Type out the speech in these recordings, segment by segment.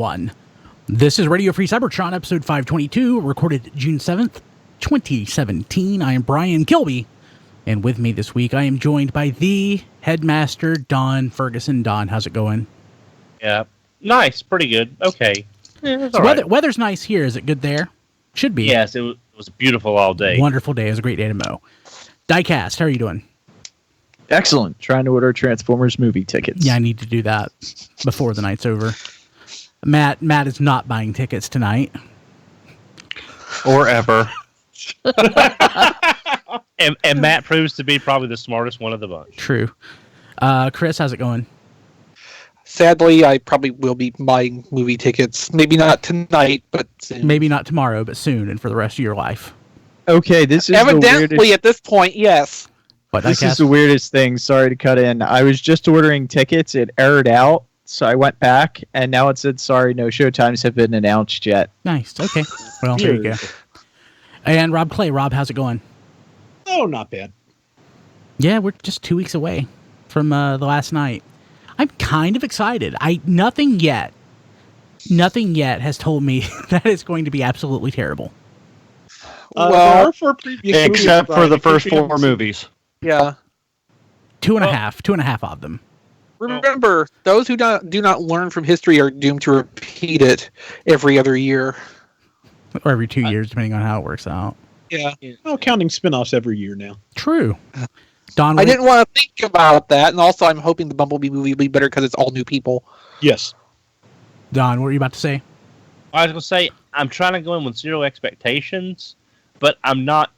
One. This is Radio Free Cybertron, episode 522, recorded June 7th, 2017. I am Brian Kilby, and with me this week, I am joined by the Headmaster, Don Ferguson. Don, how's it going? Yeah, nice, pretty good. Okay. Yeah, so weather's nice here. Is it good there? Should be. Yes, it was beautiful all day. Wonderful day. It was a great day to mow. Diecast, how are you doing? Excellent. Trying to order Transformers movie tickets. Yeah, I need to do that before the night's over. Matt is not buying tickets tonight. Or ever. and Matt proves to be probably the smartest one of the bunch. True. Chris, how's it going? Sadly, I probably will be buying movie tickets. Maybe not tonight, but soon. Maybe not tomorrow, but soon, and for the rest of your life. Okay, this is evidently at this point, yes. What, this is the weirdest thing. Sorry to cut in. I was just ordering tickets. It errored out, so I went back, and now it said, sorry, no showtimes have been announced yet. Nice. Okay. Well, there you go. And Rob Clay. Rob, how's it going? Oh, not bad. Yeah, we're just 2 weeks away from the last night. I'm kind of excited. Nothing yet has told me that it's going to be absolutely terrible. Well, for previous except for the first four movies. Yeah. Two and a half of them. Remember, those who do not learn from history are doomed to repeat it every other year. Or every 2 years, depending on how it works out. Yeah. Oh, counting spin-offs every year now. True. Don, I didn't want to think about that, and also I'm hoping the Bumblebee movie will be better because it's all new people. Yes. Don, what were you about to say? I was going to say, I'm trying to go in with zero expectations, but I'm not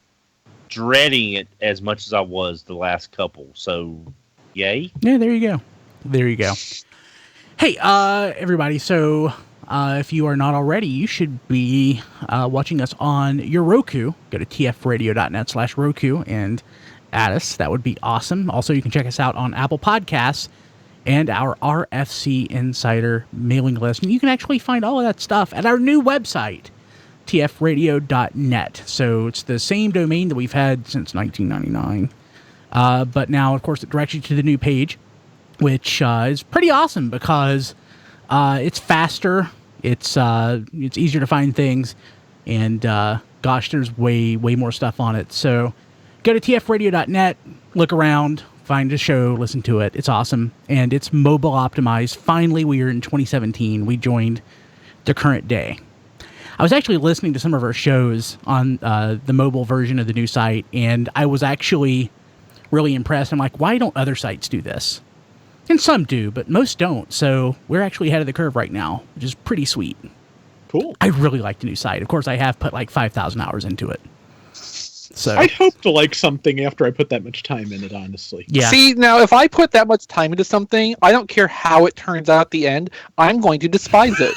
dreading it as much as I was the last couple, so yay. Yeah, there you go. Hey, everybody, so if you are not already, you should be watching us on your Roku. Go to tfradio.net/Roku and add us. That would be awesome. Also, you can check us out on Apple Podcasts and our RFC Insider mailing list. And you can actually find all of that stuff at our new website, tfradio.net. So it's the same domain that we've had since 1999. But now, of course, it directs you to the new page, which is pretty awesome because it's faster, it's easier to find things, and gosh, there's way more stuff on it. So go to tfradio.net, look around, find a show, listen to it. It's awesome, and it's mobile optimized. Finally, we are in 2017. We joined the current day. I was actually listening to some of our shows on the mobile version of the new site, and I was actually really impressed. I'm like, why don't other sites do this? And some do, but most don't. So we're actually ahead of the curve right now, which is pretty sweet. Cool. I really like the new site. Of course, I have put like 5,000 hours into it. So I hope to like something after I put that much time in it, honestly. Yeah. See, now, if I put that much time into something, I don't care how it turns out at the end, I'm going to despise it.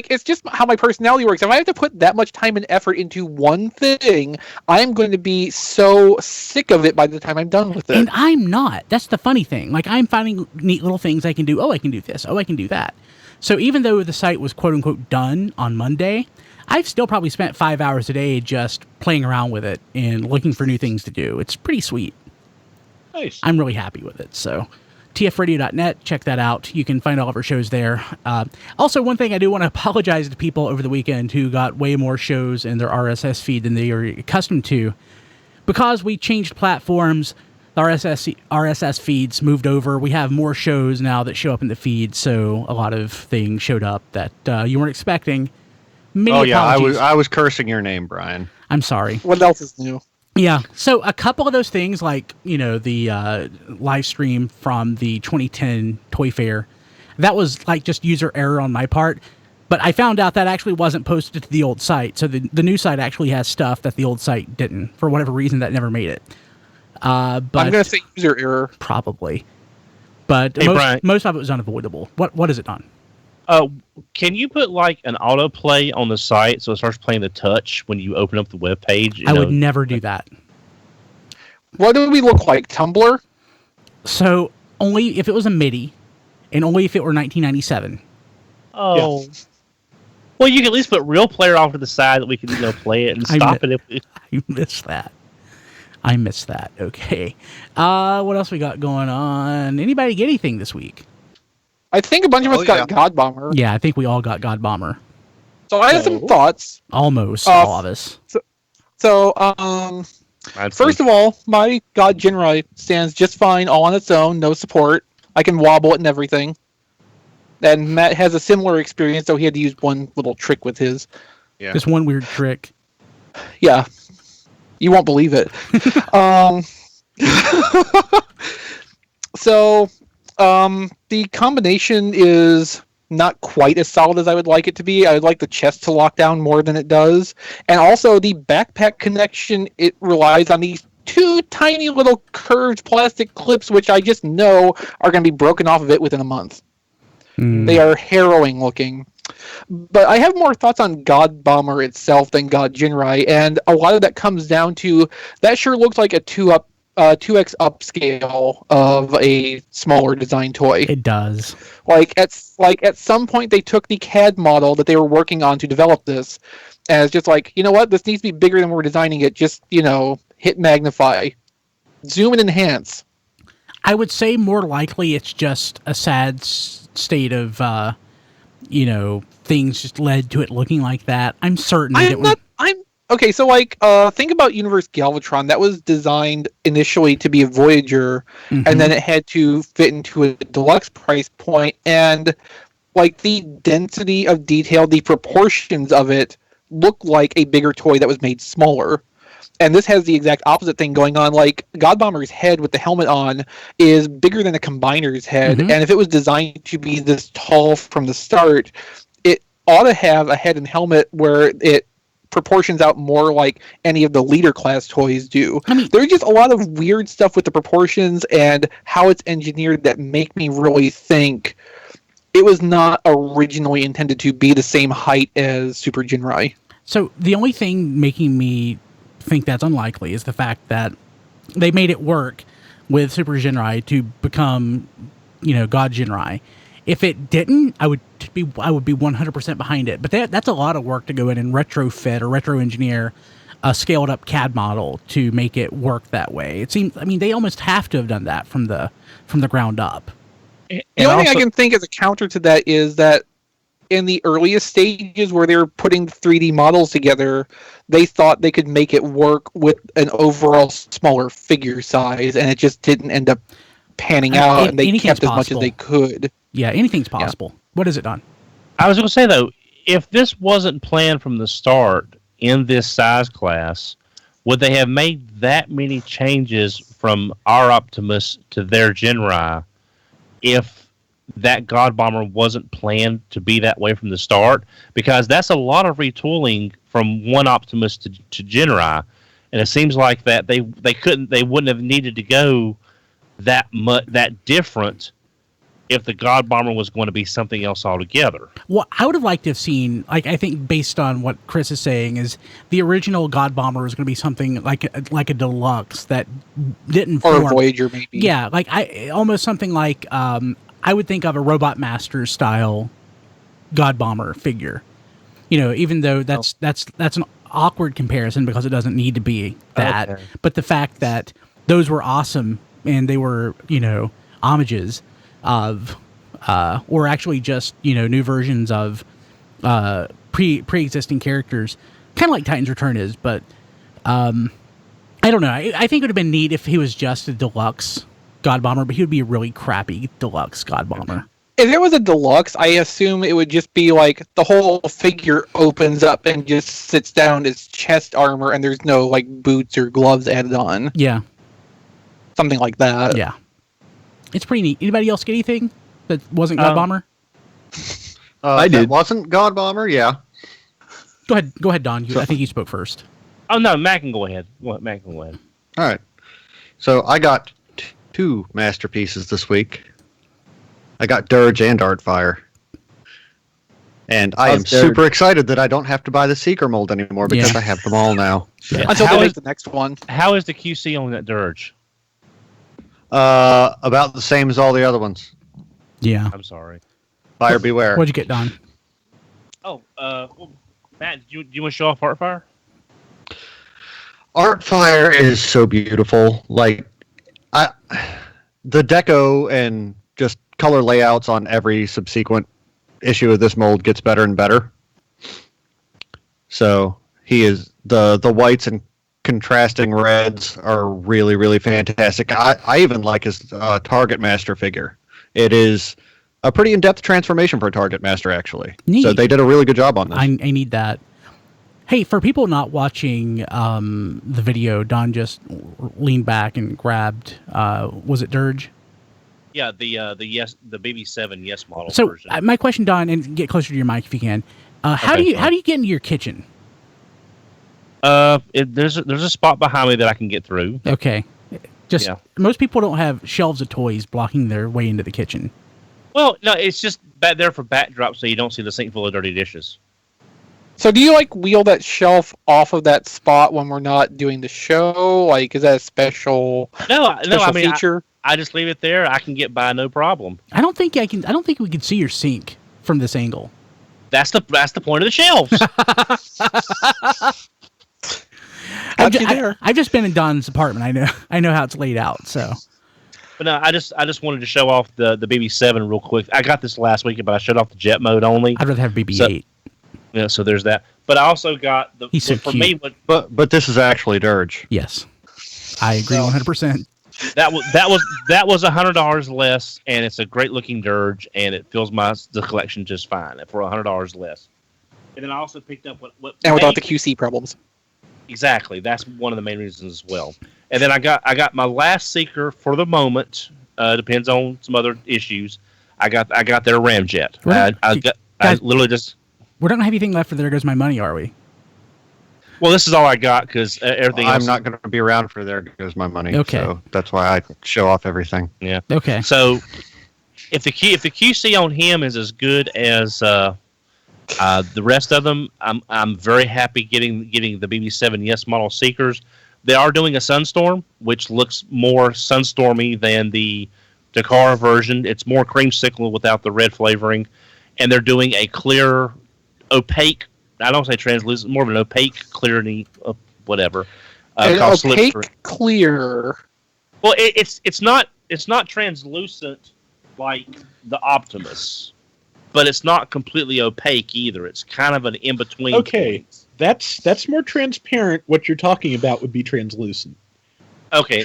It's just how my personality works. If I have to put that much time and effort into one thing, I'm going to be so sick of it by the time I'm done with it. And I'm not. That's the funny thing. Like, I'm finding neat little things I can do. Oh, I can do this. Oh, I can do that. So even though the site was quote-unquote done on Monday, I've still probably spent 5 hours a day just playing around with it and looking for new things to do. It's pretty sweet. Nice. I'm really happy with it. So tfradio.net, check that out. You can find all of our shows there. Also, one thing I do want to apologize to people over the weekend who got way more shows in their RSS feed than they are accustomed to. Because we changed platforms, the RSS feeds moved over. We have more shows now that show up in the feed, so a lot of things showed up that you weren't expecting. Many apologies. I was cursing your name, Brian. I'm sorry. What else is new? Yeah, so a couple of those things, like, the live stream from the 2010 Toy Fair, that was like just user error on my part, but I found out that actually wasn't posted to the old site, so the new site actually has stuff that the old site didn't. For whatever reason, that never made it. But I'm going to say user error. Probably. But Hey, most of it was unavoidable. What is it on? Can you put like an autoplay on the site so it starts playing the touch when you open up the web page? I would never do that. What do we look like? Tumblr? So only if it was a MIDI, and only if it were 1997. Oh. Yeah. Well, you can at least put Real Player off to the side that we can play it and stop it. I missed that. Okay. What else we got going on? Anybody get anything this week? I think a bunch of us Oh, got yeah. God Bomber. Yeah, I think we all got God Bomber. So I have some thoughts. Almost all of us. So, I'd first say- of all, my God Ginrai stands just fine all on its own, no support. I can wobble it and everything. And Matt has a similar experience, though he had to use one little trick with his. Yeah. Just one weird trick. Yeah. You won't believe it. So, the combination is not quite as solid as I would like it to be. I would like the chest to lock down more than it does. And also, the backpack connection, it relies on these two tiny little curved plastic clips, which I just know are going to be broken off of it within a month. They are harrowing looking. But I have more thoughts on God Bomber itself than God Ginrai, and a lot of that comes down to that sure looks like a 2x upscale of a smaller design toy. It does. Like at some point they took the CAD model that they were working on to develop this, and it's just like, you know what, this needs to be bigger than we're designing it. Just, hit magnify, zoom and enhance. I would say more likely it's just a sad state of, things just led to it looking like that. I'm certain Okay, so think about Universe Galvatron. That was designed initially to be a Voyager, and then it had to fit into a deluxe price point, and the density of detail, the proportions of it look like a bigger toy that was made smaller. And this has the exact opposite thing going on. Like, God Bomber's head with the helmet on is bigger than a Combiner's head, and if it was designed to be this tall from the start, it ought to have a head and helmet where it proportions out more like any of the leader class toys do. There's just a lot of weird stuff with the proportions and how it's engineered that make me really think it was not originally intended to be the same height as Super Ginrai. So the only thing making me think that's unlikely is the fact that they made it work with Super Ginrai to become, God Ginrai. If it didn't, I would be 100% behind it. But that's a lot of work to go in and retrofit or retro engineer a scaled up CAD model to make it work that way. It seems, they almost have to have done that from the ground up. The only thing I can think as a counter to that is that in the earliest stages where they were putting 3D models together, they thought they could make it work with an overall smaller figure size, and it just didn't end up panning out, and they kept as much as they could. Yeah, anything's possible. Yeah. What is it, Don? I was going to say, though, if this wasn't planned from the start in this size class, would they have made that many changes from our Optimus to their Ginrai if that God Bomber wasn't planned to be that way from the start? Because that's a lot of retooling from one Optimus to Ginrai, and it seems like that they wouldn't have needed to go that different if the God Bomber was going to be something else altogether. Well, I would have liked to have seen, I think based on what Chris is saying, is the original God Bomber was going to be something like a deluxe that didn't form. Or a Voyager, maybe. Yeah, almost something like, I would think of a Robot Master style God Bomber figure. Even though that's an awkward comparison because it doesn't need to be that. Okay. But the fact that those were awesome and they were, homages of, or actually just, new versions of pre-existing characters, kind of like Titan's Return is, but I don't know. I think it would have been neat if he was just a deluxe God Bomber, but he would be a really crappy deluxe God Bomber. If it was a deluxe, I assume it would just be like the whole figure opens up and just sits down as chest armor, and there's no boots or gloves added on. Yeah, something like that. Yeah, it's pretty neat. Anybody else get anything that wasn't God Bomber? I did. That wasn't God Bomber. Yeah. Go ahead, Don. I think you spoke first. Oh no, Matt can go ahead. Matt can go ahead. All right. So I got two masterpieces this week. I got Dirge and Artfire. And I am super excited that I don't have to buy the Seeker mold anymore because I have them all now. Yeah. Until they make the next one. How is the QC on that Dirge? About the same as all the other ones. Yeah. I'm sorry. Buyer beware. What'd you get, Don? Oh, Matt, do you want to show off Artfire? Artfire is so beautiful. The deco and just color layouts on every subsequent issue of this mold gets better and better. So he is the whites and contrasting reds are really, really fantastic. I even like his Target Master figure. It is a pretty in-depth transformation for a Target Master, actually. Neat. So they did a really good job on this. I need that. Hey, for people not watching the video, Don just leaned back and grabbed. Was it Dirge? Yeah, the BB7 Yes model So version. my question, Don, and get closer to your mic if you can. How do you get into your kitchen? There's a spot behind me that I can get through. Okay, most people don't have shelves of toys blocking their way into the kitchen. Well, no, it's just back there for backdrop, so you don't see the sink full of dirty dishes. So do you wheel that shelf off of that spot when we're not doing the show? Like, is that a special feature? I just leave it there. I can get by no problem. I don't think we can see your sink from this angle. That's the point of the shelves. I've just been in Don's apartment. I know how it's laid out. So, but no, I just wanted to show off the BB7 real quick. I got this last week, but I shut off the jet mode only. I'd rather have BB8. Yeah, so there's that. But I also got the. He's so cute. But this is actually Dirge. Yes, I agree 100%. That was $100 less, and it's a great looking Dirge, and it fills the collection just fine for $100 less. And then I also picked up what and without the QC problems. Exactly, that's one of the main reasons as well. And then I got my last Seeker for the moment. Depends on some other issues. I got their Ramjet. I literally just. We don't have anything left for There Goes My Money, are we? Well, this is all I got because everything else... I'm not going to be around for There Goes My Money. Okay. So that's why I show off everything. Yeah. Okay. So if the QC on him is as good as the rest of them, I'm very happy getting the BB7 Yes model Seekers. They are doing a Sunstorm, which looks more Sunstormy than the Takara version. It's more creamsicle without the red flavoring. And they're doing a clear, opaque, I don't say translucent, more of an opaque, clearly, whatever. An opaque clear. Well, it's not translucent like the Optimus, but it's not completely opaque either. It's kind of an in between. Okay, that's more transparent. What you're talking about would be translucent. Okay.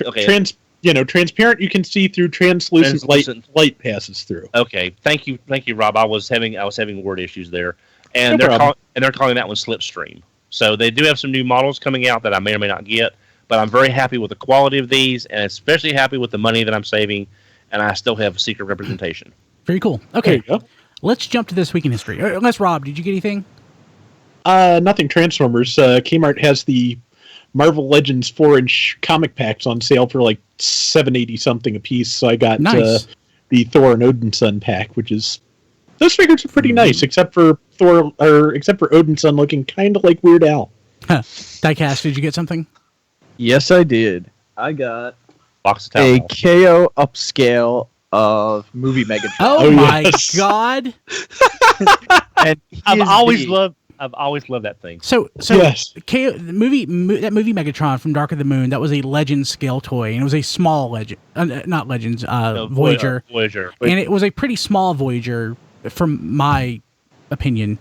Transparent you can see through. Translucent. Light passes through. Okay, thank you, Rob. I was having word issues there, and they're calling that one Slipstream. So they do have some new models coming out that I may or may not get, but I'm very happy with the quality of these, and especially happy with the money that I'm saving, and I still have a secret representation. Very cool. Okay, let's jump to this week in history. Unless Rob, did you get anything? Nothing. Transformers. Kmart has the Marvel Legends 4-inch comic packs on sale for like $7.80 something a piece. So I got the Thor and Odinson pack, which is those figures are pretty nice, except for Odinson looking kind of like Weird Al. Diecast, did you get something? Yes, I did. I got Box of a KO upscale of Movie Megatron. Oh my god! And I've always loved that thing. So yes. that movie Megatron from Dark of the Moon, that was a Legend scale toy, and it was a small Legend, not Legends, Voyager. Voyager. And it was a pretty small Voyager, from my opinion.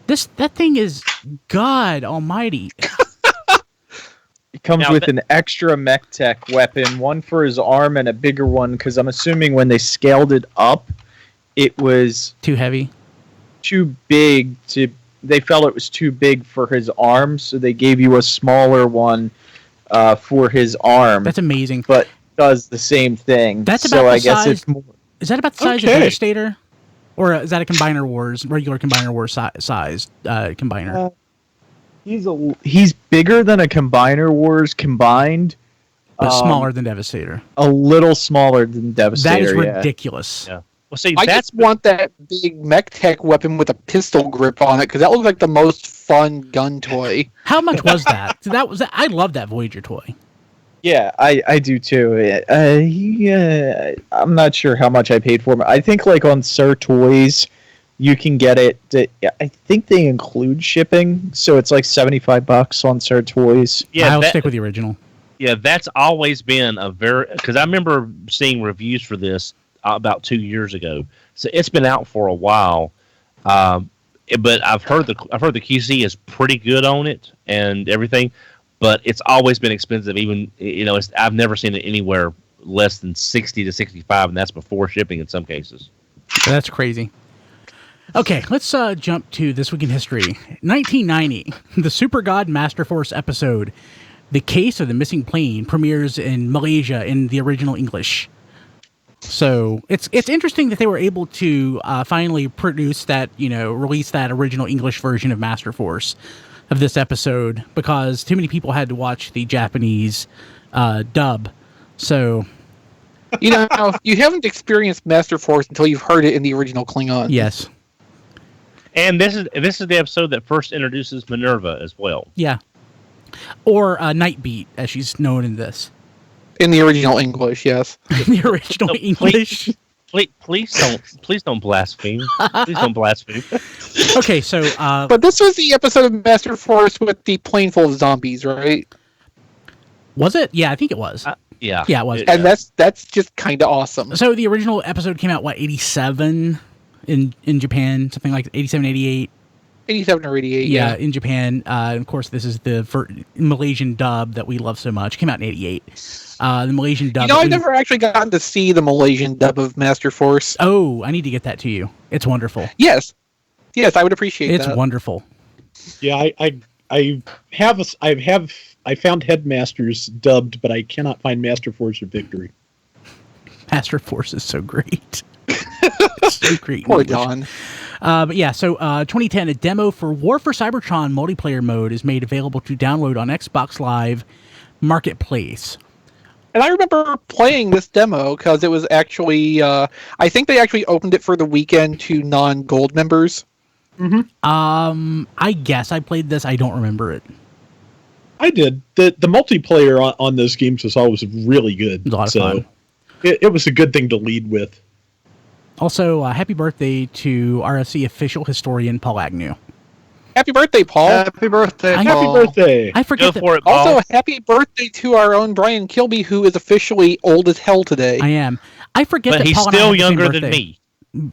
That thing is God Almighty. It comes with an extra mech tech weapon, one for his arm and a bigger one, because I'm assuming when they scaled it up, it was too heavy, too big to. They felt it was too big for his arm, so they gave you a smaller one for his arm. That's amazing. But does the same thing. That's about the size. It's more, is that about the size of Devastator? Or is that a Combiner Wars, regular Combiner Wars size Combiner? He's bigger than a Combiner Wars combined. But smaller than Devastator. A little smaller than Devastator, that is ridiculous. Yeah. Well, see, I just want that big mech tech weapon with a pistol grip on it, because that looks like the most fun gun toy. How much was that? I love that Voyager toy. Yeah, I do too. I'm not sure how much I paid for it. I think like on Sir Toys, you can get it. I think they include shipping, so it's like $75 on Sir Toys. Yeah, I'll stick with the original. Yeah, that's always been because I remember seeing reviews for this. about 2 years ago. So it's been out for a while. But I've heard the QC is pretty good on it and everything, but it's always been expensive. Even I've never seen it anywhere less than 60 to 65, and that's before shipping in some cases. That's crazy. Okay, let's jump to This Week in History. 1990, the Super God Masterforce episode, The Case of the Missing Plane, premieres in Malaysia in the original English. So it's interesting that they were able to finally produce that, release that original English version of Masterforce of this episode, because too many people had to watch the Japanese dub. So, you haven't experienced Masterforce until you've heard it in the original Klingon. Yes. And this is the episode that first introduces Minerva as well. Yeah. Or Nightbeat, as she's known in this. In the original English, yes. In the original English. Please don't blaspheme. Please don't blaspheme. Okay, so but this was the episode of Masterforce with the plane full of zombies, right? Was it? Yeah, I think it was. Yeah, it was. And that's just kind of awesome. So the original episode came out 87 in Japan, something like 87, 88. 87 or 88, yeah. In Japan. Of course, this is the Malaysian dub that we love so much. Came out in 88. The Malaysian dub. I've never actually gotten to see the Malaysian dub of Masterforce. Oh, I need to get that to you. It's wonderful. Yes, I would appreciate that. It's wonderful. Yeah, I found Headmasters dubbed, but I cannot find Masterforce or Victory. Masterforce is so great. So great. Poor Don. But yeah, so 2010, a demo for War for Cybertron multiplayer mode is made available to download on Xbox Live Marketplace. And I remember playing this demo because it was actually, I think they actually opened it for the weekend to non-gold members. Mm-hmm. I guess I played this. I don't remember it. I did. The multiplayer on those games was always really good. It was a lot of fun. It was a good thing to lead with. Also, happy birthday to RFC official historian Paul Agnew. Happy birthday, Paul. Happy birthday, Happy Paul. birthday. I forget Go for it, Paul. Also, happy birthday to our own Brian Kilby, who is officially old as hell today. I am. I forget But that he's Paul and I still have the same younger than birthday. me.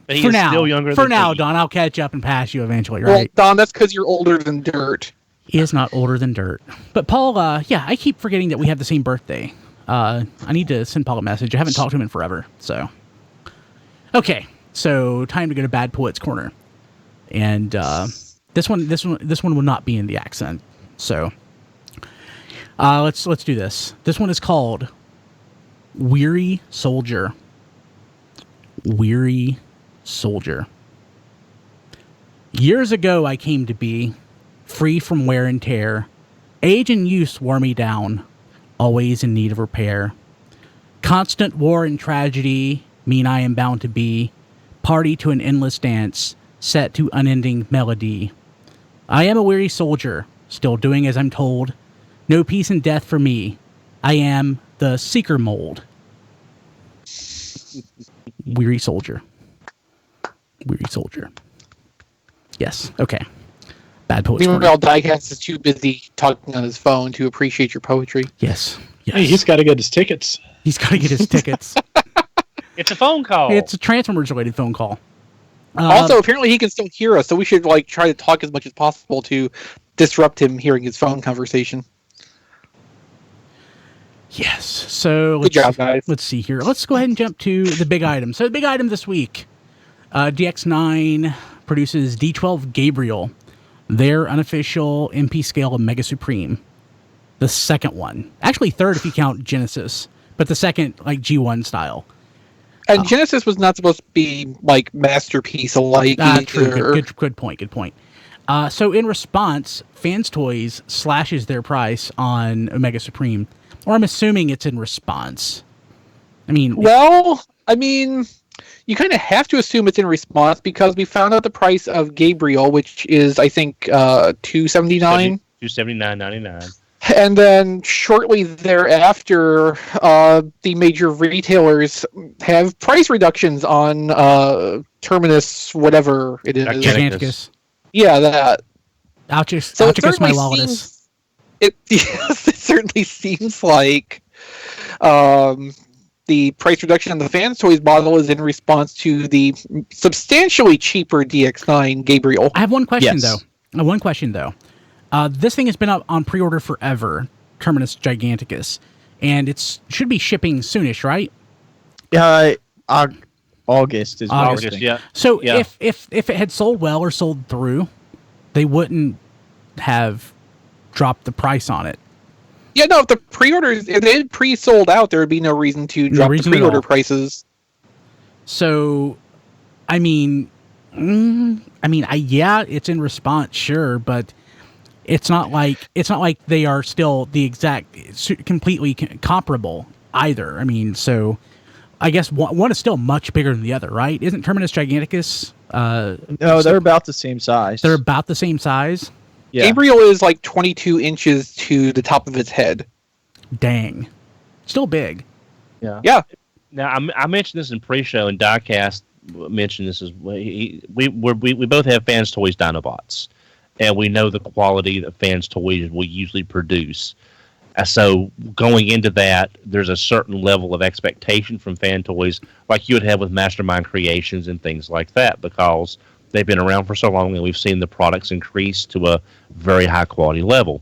But he For is now, still younger for than now, me. Don, I'll catch up and pass you eventually, Well, right? Don, that's because you're older than dirt. He is not older than dirt. But Paul, yeah, I keep forgetting that we have the same birthday. I need to send Paul a message. I haven't talked to him in forever. So, okay, so time to go to Bad Poet's Corner, and this one will not be in the accent. So, let's do this. This one is called Weary Soldier. Weary Soldier. Years ago, I came to be free from wear and tear. Age and use wore me down, always in need of repair. Constant war and tragedy mean I am bound to be party to an endless dance, set to unending melody. I am a weary soldier, still doing as I'm told. No peace and death for me. I am the seeker mold. Weary soldier. Weary soldier. Yes. Okay. Bad Poet's Corner. Meanwhile, Diecast is too busy talking on his phone to appreciate your poetry. Yes. Yes. Hey, he's got to get his tickets. He's got to get his tickets. It's a phone call. It's a Transformers-related phone call. Also, apparently he can still hear us, so we should try to talk as much as possible to disrupt him hearing his phone conversation. Yes. So Good job, guys. Let's see here. Let's go ahead and jump to the big item. So the big item this week, DX9 produces D12 Gabriel, their unofficial MP scale of Mega Supreme. The second one. Actually third if you count Genesis, but the second G1 style. And Genesis was not supposed to be Masterpiece alike True. Good point. So in response, Fans Toys slashes their price on Omega Supreme. Or I'm assuming it's in response. You kind of have to assume it's in response because we found out the price of Gabriel, which is, I think, $279. $279.99. And then shortly thereafter, the major retailers have price reductions on Terminus, whatever it is. Giganticus. Yeah, that. Ouchicus my Walletus. It certainly seems like the price reduction on the Fans Toys model is in response to the substantially cheaper DX9 Gabriel. I have one question, Yes. though. One question, though. This thing has been up on pre-order forever, Terminus Giganticus, and it should be shipping soonish, right? August is August, yeah. So Yeah. if it had sold well or sold through, they wouldn't have dropped the price on it. Yeah, no, if they had pre-sold out, there would be no reason to drop the pre-order prices. So, I mean, yeah, it's in response, sure, but it's not like they are still the exact, completely comparable either. I mean, so I guess one is still much bigger than the other, right? Isn't Terminus Giganticus? No, they're about the same size. They're about the same size. Yeah. Gabriel is like 22 inches to the top of its head. Dang, still big. Yeah. Now I mentioned this in pre-show, and Diecast mentioned this as well. We both have Fans Toys Dinobots, and we know the quality that Fans Toys will usually produce. So going into that, there's a certain level of expectation from Fan Toys, like you would have with Mastermind Creations and things like that, because they've been around for so long, and we've seen the products increase to a very high quality level.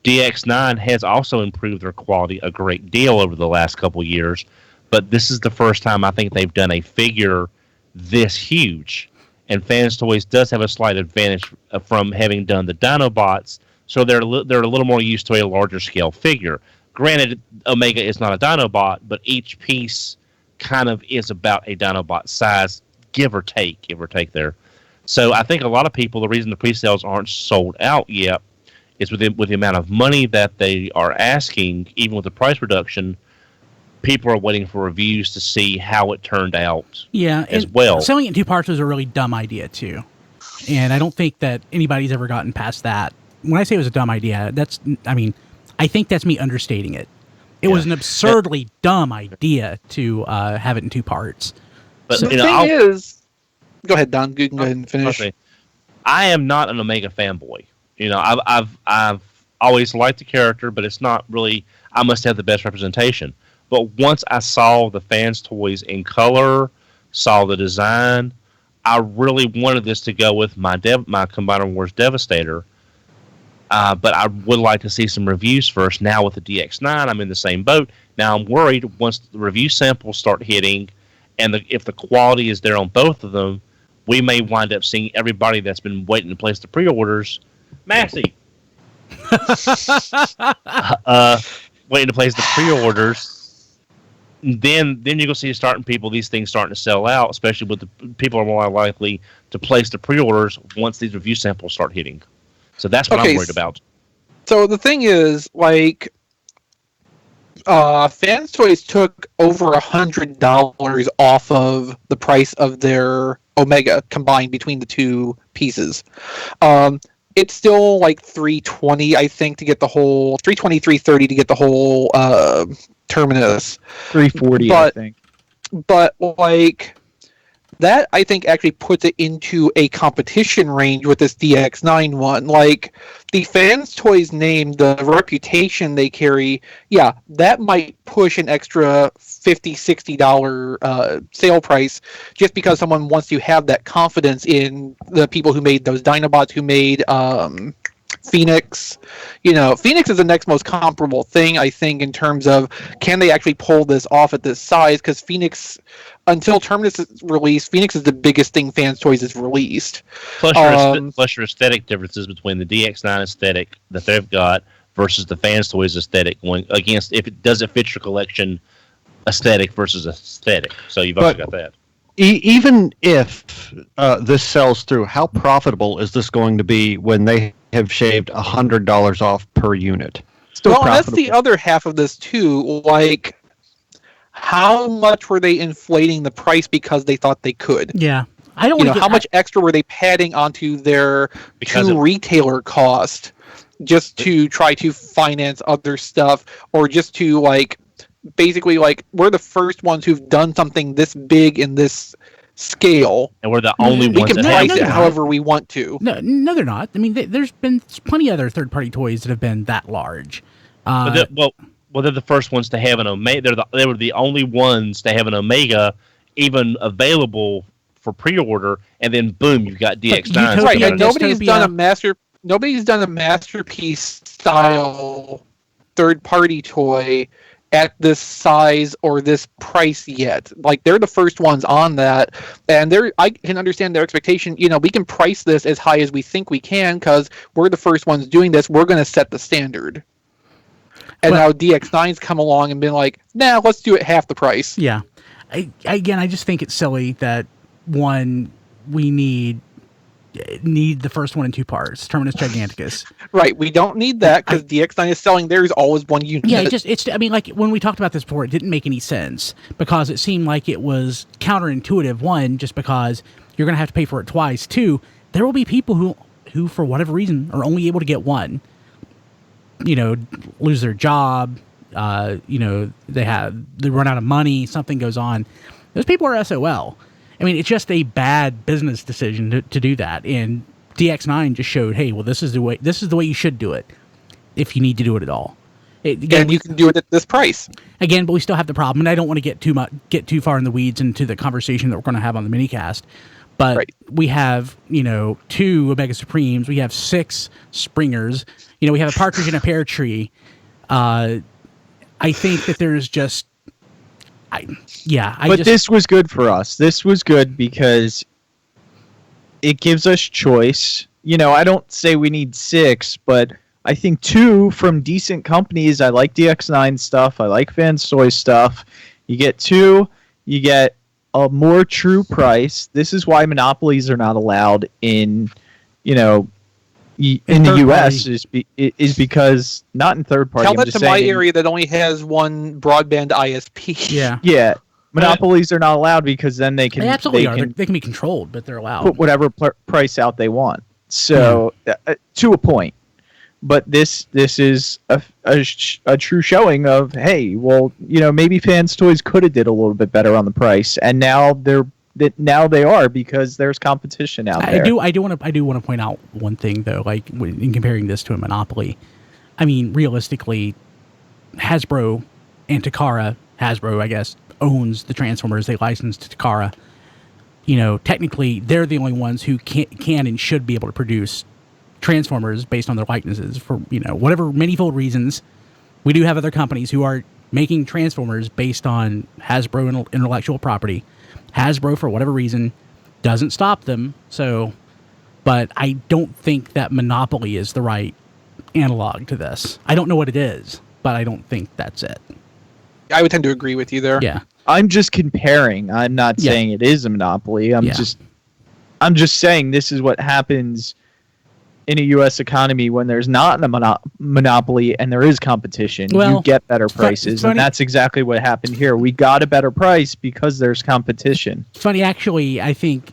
DX9 has also improved their quality a great deal over the last couple years, but this is the first time I think they've done a figure this huge. And Fans Toys does have a slight advantage from having done the Dinobots, so they're a little more used to a larger scale figure. Granted, Omega is not a Dinobot, but each piece kind of is about a Dinobot size, give or take there. So I think a lot of people, the reason the pre-sales aren't sold out yet is with the amount of money that they are asking, even with the price reduction, people are waiting for reviews to see how it turned out. Yeah, as well. Selling it in two parts was a really dumb idea too, and I don't think that anybody's ever gotten past that. When I say it was a dumb idea, I think that's me understating it. It was an absurdly dumb idea to have it in two parts. But So the thing is, go ahead, Don. You can go ahead and finish. Okay. I am not an Omega fanboy. I've always liked the character, but it's not really. I must have the best representation. But once I saw the Fans Toys in color, saw the design, I really wanted this to go with my Combiner Wars Devastator. But I would like to see some reviews first. Now with the DX9, I'm in the same boat. Now I'm worried once the review samples start hitting, and if the quality is there on both of them, we may wind up seeing everybody that's been waiting to place the pre-orders. Massey! Waiting to place the pre-orders. Then you're going to see these things starting to sell out, especially with the people are more likely to place the pre-orders once these review samples start hitting. So that's what I'm worried about. So the thing is, Fans Toys took over $100 off of the price of their Omega combined between the two pieces. It's still like $320, I think, to get the whole $330 to get the whole Terminus. $340, I think. But that, I think, actually puts it into a competition range with this DX9 one. The Fans Toys name, the reputation they carry, yeah, that might push an extra $50, $60 sale price just because someone wants to have that confidence in the people who made those Dinobots, who made Phoenix. Phoenix is the next most comparable thing, I think, in terms of can they actually pull this off at this size, because Phoenix, until Terminus is released, Phoenix is the biggest thing Fans Toys has released. Plus your aesthetic differences between the DX9 aesthetic that they've got versus the Fans Toys aesthetic, going against if it doesn't fit your collection aesthetic versus aesthetic. So you've also got that. Even if this sells through, how profitable is this going to be when they have shaved $100 off per unit? Still profitable. That's the other half of this too. How much were they inflating the price because they thought they could? Yeah, I don't. How much extra were they padding onto their retailer cost just to try to finance other stuff, or just to basically we're the first ones who've done something this big in this scale, and we're the only ones. We can price it however we want to. No, they're not. I mean, there's been plenty of other third-party toys that have been that large. Well, they're the first ones to have an Omega. They were the only ones to have an Omega even available for pre-order, and then boom, you've got DX9. Right, and nobody's Dystopia. done a Masterpiece style third-party toy at this size or this price yet. Like, they're the first ones on that, and I can understand their expectation. You know, we can price this as high as we think we can because we're the first ones doing this. We're going to set the standard. And now DX9's come along and been like, nah, let's do it half the price. Yeah. I just think it's silly that, one, we need the first one in two parts, Terminus Giganticus. Right, we don't need that because DX9 is selling theirs all as one unit. Yeah, I mean, like, when we talked about this before, it didn't make any sense because it seemed like it was counterintuitive. One, just because you're going to have to pay for it twice. Two, there will be people who, for whatever reason, are only able to get one. You know, lose their job, you know, they run out of money, something goes on. Those people are SOL. I mean, it's just a bad business decision to do that. And DX9 just showed, hey, well, this is the way you should do it if you need to do it at all. And you can do it at this price. Again, but we still have the problem, and I don't want to get too far in the weeds into the conversation that we're going to have on the minicast. But we have, you know, 2 Omega Supremes. We have 6 Springers. You know, we have a partridge in a pear tree. I think that there's just... This was good for us. This was good because it gives us choice. You know, I don't say we need 6, but I think 2 from decent companies. I like DX9 stuff. I like Fans Toy stuff. You get 2, you get a more true price. This is why monopolies are not allowed in, you know, in the U.S. is because not in third party. Tell that to my area that only has one broadband ISP. Yeah. Monopolies are not allowed because then they can they can be controlled, but they're allowed put whatever price out they want. So to a point, but this is a true showing of, hey, well, you know, maybe Fans Toys could have did a little bit better on the price, and now they are because there's competition out there. I do want to point out one thing though, like in comparing this to a monopoly. I mean, realistically, Hasbro and Takara, I guess, owns the Transformers. They licensed to Takara. You know, technically, they're the only ones who can and should be able to produce Transformers based on their likenesses for, you know, whatever manifold reasons. We do have other companies who are making Transformers based on Hasbro intellectual property. Hasbro, for whatever reason, doesn't stop them. So, but I don't think that monopoly is the right analog to this. I don't know what it is, but I don't think that's it. I would tend to agree with you there. Yeah. I'm just comparing. I'm not saying it is a monopoly. I'm just saying this is what happens in a U.S. economy when there's not a monopoly and there is competition. You get better prices, and that's exactly what happened here. We got a better price because there's competition. Funny, actually, I think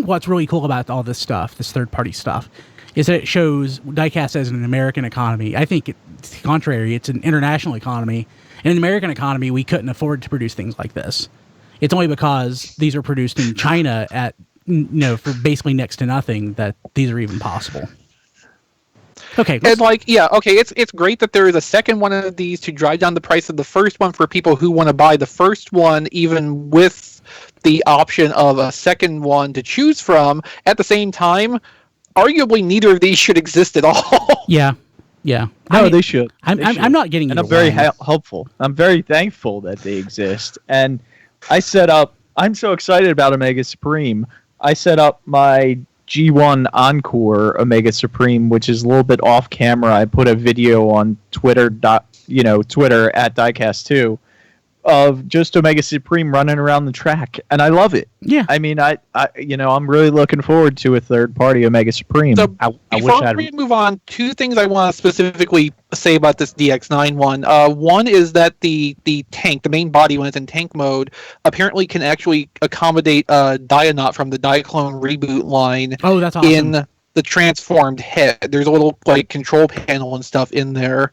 what's really cool about all this stuff, this third-party stuff, is that it shows diecast as an American economy. I think it's the contrary. It's an international economy. In an American economy, we couldn't afford to produce things like this. It's only because these are produced in China at, you know, for basically next to nothing that these are even possible. Okay. And it's great that there is a second one of these to drive down the price of the first one for people who want to buy the first one, even with the option of a second one to choose from. At the same time, arguably neither of these should exist at all. Yeah. No, they should. I'm not getting. And I'm very helpful. I'm very thankful that they exist. And I'm so excited about Omega Supreme. I set up my G1 Encore Omega Supreme, which is a little bit off camera. I put a video on Twitter at Diecast2 of just Omega Supreme running around the track, and I love it. Yeah. I mean, I'm really looking forward to a third-party Omega Supreme. So before we move on, 2 things I want to specifically say about this DX9 one. One is that the tank, the main body, when it's in tank mode, apparently can actually accommodate Dionaut from the Diaclone reboot line. Oh, that's awesome. In the transformed head. There's a little control panel and stuff in there.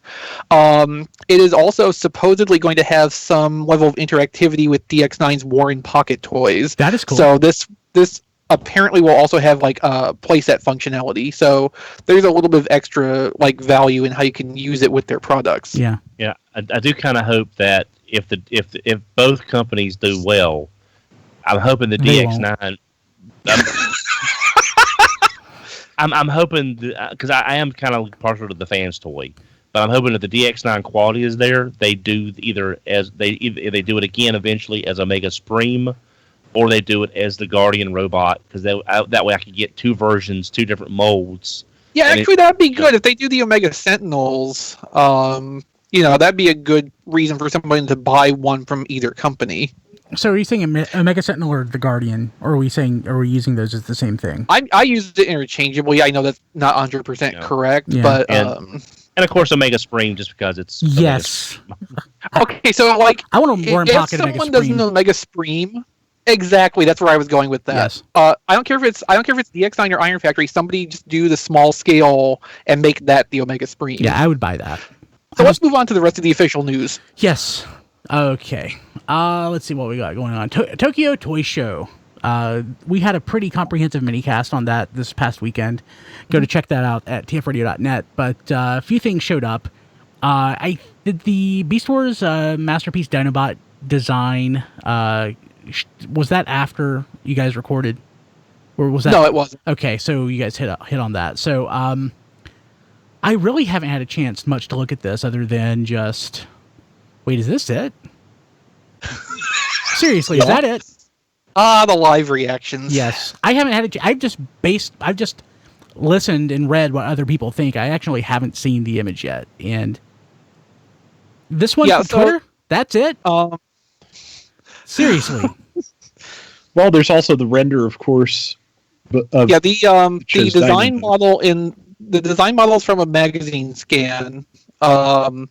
It is also supposedly going to have some level of interactivity with DX9's War in Pocket toys. That is cool. So this apparently will also have like playset functionality. So there's a little bit of extra like value in how you can use it with their products. Yeah. Yeah, I do kind of hope that if both companies do well, I'm hoping the They DX9. I'm hoping because I am kind of partial to the fans toy, but I'm hoping that the DX9 quality is there. They do either they do it again eventually as Omega Supreme, or they do it as the Guardian robot, because that way I could get two versions, two different molds. Yeah, actually, that'd be good if they do the Omega Sentinels. That'd be a good reason for somebody to buy one from either company. So are you saying Omega Sentinel or the Guardian, or are we using those as the same thing? I use it interchangeably. I know that's not 100% correct, but and of course Omega Supreme, just because it's yes. Okay, so like I want a more in pocket if someone doesn't know Omega Supreme. Exactly, that's where I was going with that. Yes. I don't care if it's DX9 or Iron Factory. Somebody just do the small scale and make that the Omega Supreme. Yeah, I would buy that. So let's move on to the rest of the official news. Yes. Okay. Let's see what we got going on. Tokyo Toy Show. We had a pretty comprehensive mini-cast on that this past weekend. Go to check that out at tfradio.net. But a few things showed up. I did the Beast Wars Masterpiece Dinobot design. Was that after you guys recorded, or was that? No, it wasn't. Okay, so you guys hit on that. So I really haven't had a chance much to look at this, other than just wait. Is this it? Seriously, is that it? The live reactions. Yes, I haven't had I've just listened and read what other people think. I actually haven't seen the image yet, and this one from Twitter. That's it. Seriously. Well, there's also the render, of course. The design model the design model is from a magazine scan, and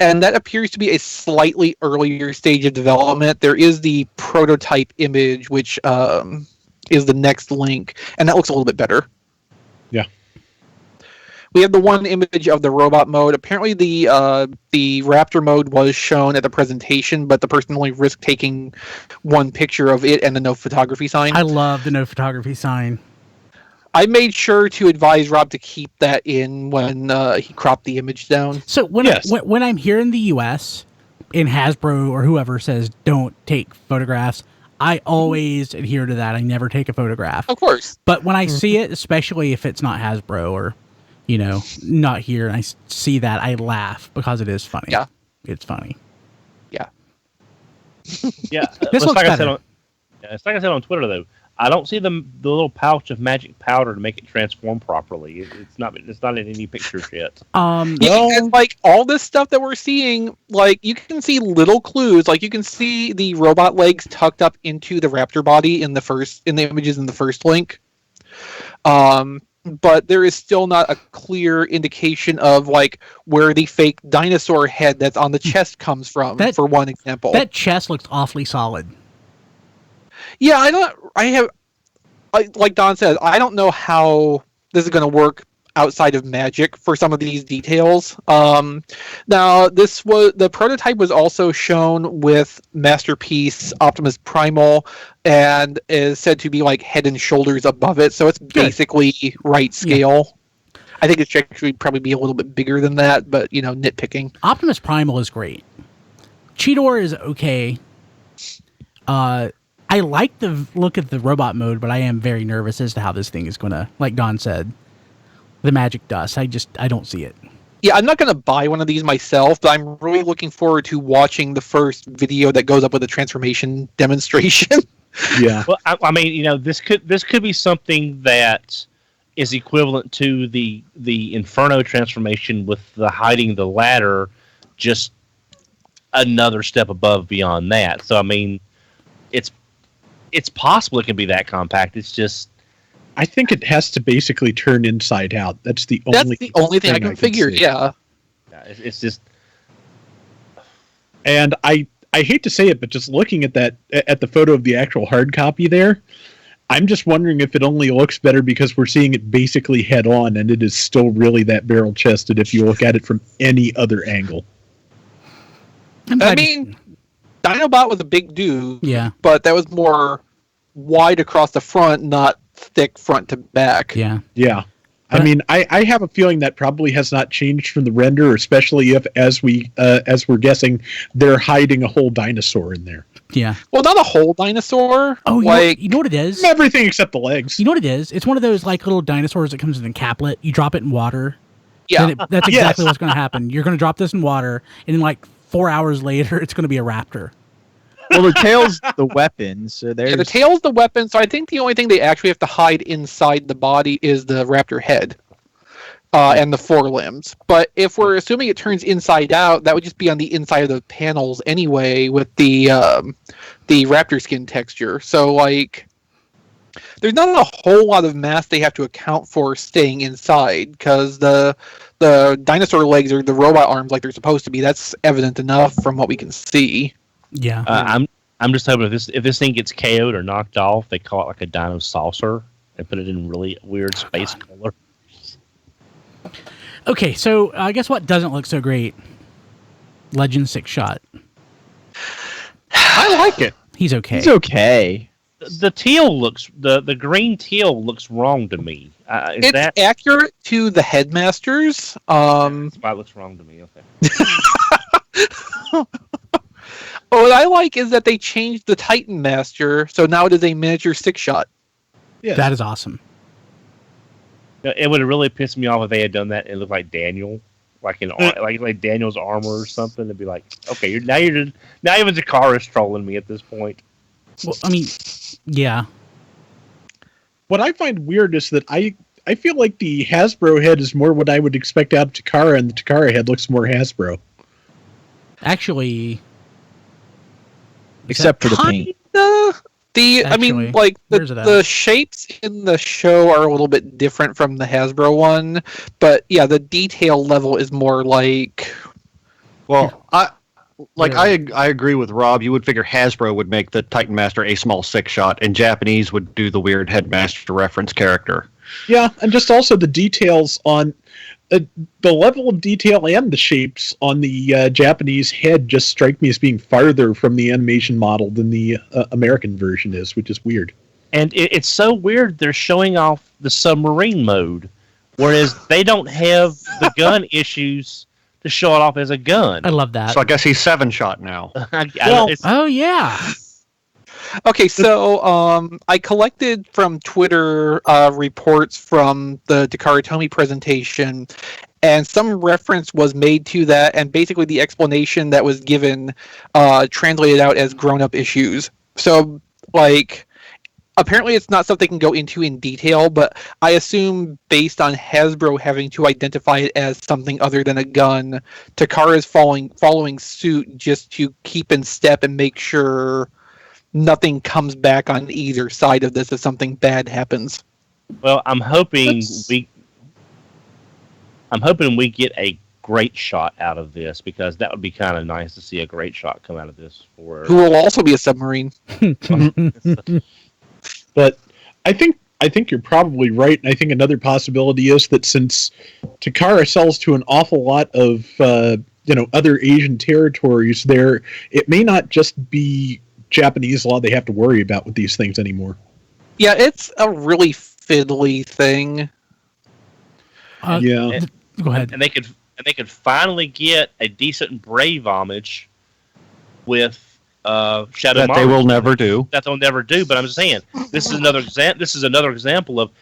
that appears to be a slightly earlier stage of development. There is the prototype image, which is the next link, and that looks a little bit better. Yeah. We have the one image of the robot mode. Apparently, the Raptor mode was shown at the presentation, but the person only risked taking one picture of it and the no photography sign. I love the no photography sign. I made sure to advise Rob to keep that in when he cropped the image down. So when I'm here in the U.S. and Hasbro or whoever says don't take photographs, I always adhere to that. I never take a photograph. Of course. But when I see it, especially if it's not Hasbro or not here, and I see that, I laugh because it is funny. Yeah. It's funny. Yeah. Yeah. This looks better. It's like I said on Twitter, though. I don't see the little pouch of magic powder to make it transform properly. It's not in any pictures yet. And like all this stuff that we're seeing, like you can see little clues. Like you can see the robot legs tucked up into the Raptor body in the images in the first link. But there is still not a clear indication of like where the fake dinosaur head that's on the chest comes from, for one example. That chest looks awfully solid. Yeah, like Don says, I don't know how this is going to work outside of Magic for some of these details. Now, the prototype was also shown with Masterpiece Optimus Primal, and is said to be like head and shoulders above it, so it's basically right scale. Yeah. I think it should actually probably be a little bit bigger than that, but nitpicking. Optimus Primal is great. Cheetor is okay. I like the look at the robot mode, but I am very nervous as to how this thing is going to, like Don said, the magic dust. I don't see it. Yeah, I'm not going to buy one of these myself, but I'm really looking forward to watching the first video that goes up with a transformation demonstration. Yeah. Well, I mean, this could be something that is equivalent to the Inferno transformation with the hiding the ladder, just another step above beyond that. So I mean, it's possible it can be that compact. It's just, I think it has to basically turn inside out. That's the only thing I can figure. Yeah. It's just, and I hate to say it, but just looking at the photo of the actual hard copy there, I'm just wondering if it only looks better because we're seeing it basically head on, and it is still really that barrel chested if you look at it from any other angle. I mean, Dinobot was a big dude. Yeah. But that was more wide across the front, not thick front to back. Yeah. Yeah. But I mean, I have a feeling that probably has not changed from the render, especially if, as we're guessing, they're hiding a whole dinosaur in there. Yeah. Well, not a whole dinosaur. Oh, like you know what it is? Everything except the legs. You know what it is? It's one of those like little dinosaurs that comes in a caplet. You drop it in water. yeah. That's exactly what's going to happen. You're going to drop this in water, and then like 4 hours later, it's going to be a raptor. Well, the tail's the weapon, so there's... Yeah, the tail's the weapon, so I think the only thing they actually have to hide inside the body is the raptor head and the forelimbs. But if we're assuming it turns inside out, that would just be on the inside of the panels anyway with the raptor skin texture. So, like, there's not a whole lot of mass they have to account for staying inside, because the dinosaur legs or the robot arms like they're supposed to be. That's evident enough from what we can see. Yeah. I'm just hoping if this thing gets KO'd or knocked off, they call it like a dino saucer and put it in really weird space color. Okay, so guess what doesn't look so great? Legend Sixshot. I like it. He's okay. He's okay. The teal looks the green teal looks wrong to me. Is It's that accurate to the headmasters. that's why it looks wrong to me? Okay. What I like is that they changed the Titan Master, so now it is a miniature Sixshot. Yeah. That is awesome. It would have really pissed me off if they had done that and it looked like Daniel, like like Daniel's armor or something. It'd be like, okay, now even Takara's trolling me at this point. Well, I mean, yeah. What I find weird is that I feel like the Hasbro head is more what I would expect out of Takara, and the Takara head looks more Hasbro. Actually, Except for the paint. I mean, like, the shapes in the show are a little bit different from the Hasbro one, but yeah, the detail level is more like... Well, I agree with Rob. You would figure Hasbro would make the Titan Master a small Sixshot, and Japanese would do the weird Headmaster reference character. Yeah, and just also the details on the level of detail and the shapes on the Japanese head just strike me as being farther from the animation model than the American version is, which is weird. And it's so weird they're showing off the submarine mode, whereas they don't have the gun issues to show it off as a gun. I love that. So I guess he's 7-shot now. Oh, yeah. Okay, so I collected from Twitter reports from the Takara Tomy presentation, and some reference was made to that, and basically the explanation that was given translated out as grown-up issues. So, like, apparently it's not something they can go into in detail, but I assume based on Hasbro having to identify it as something other than a gun, Takara is following suit just to keep in step and make sure nothing comes back on either side of this if something bad happens. Well, I'm hoping we get a great shot out of this, because that would be kind of nice to see a great shot come out of this. Who will also be a submarine. But I think you're probably right, and I think another possibility is that since Takara sells to an awful lot of other Asian territories, there it may not just be Japanese law they have to worry about with these things anymore. Yeah, it's a really fiddly thing. Yeah. Go ahead. And they could finally get a decent Brave homage with Shadow That Mars. they will never do. That they'll never do. But I'm just saying, this is another example of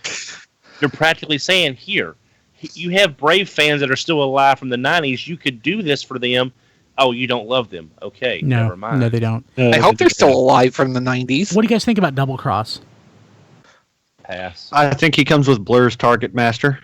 they're practically saying, here, you have Brave fans that are still alive from the 90s. You could do this for them. Oh, you don't love them. Okay, never mind. No, they don't. I hope they're still alive from the 90s. What do you guys think about Doublecross? Pass. I think he comes with Blur's Target Master.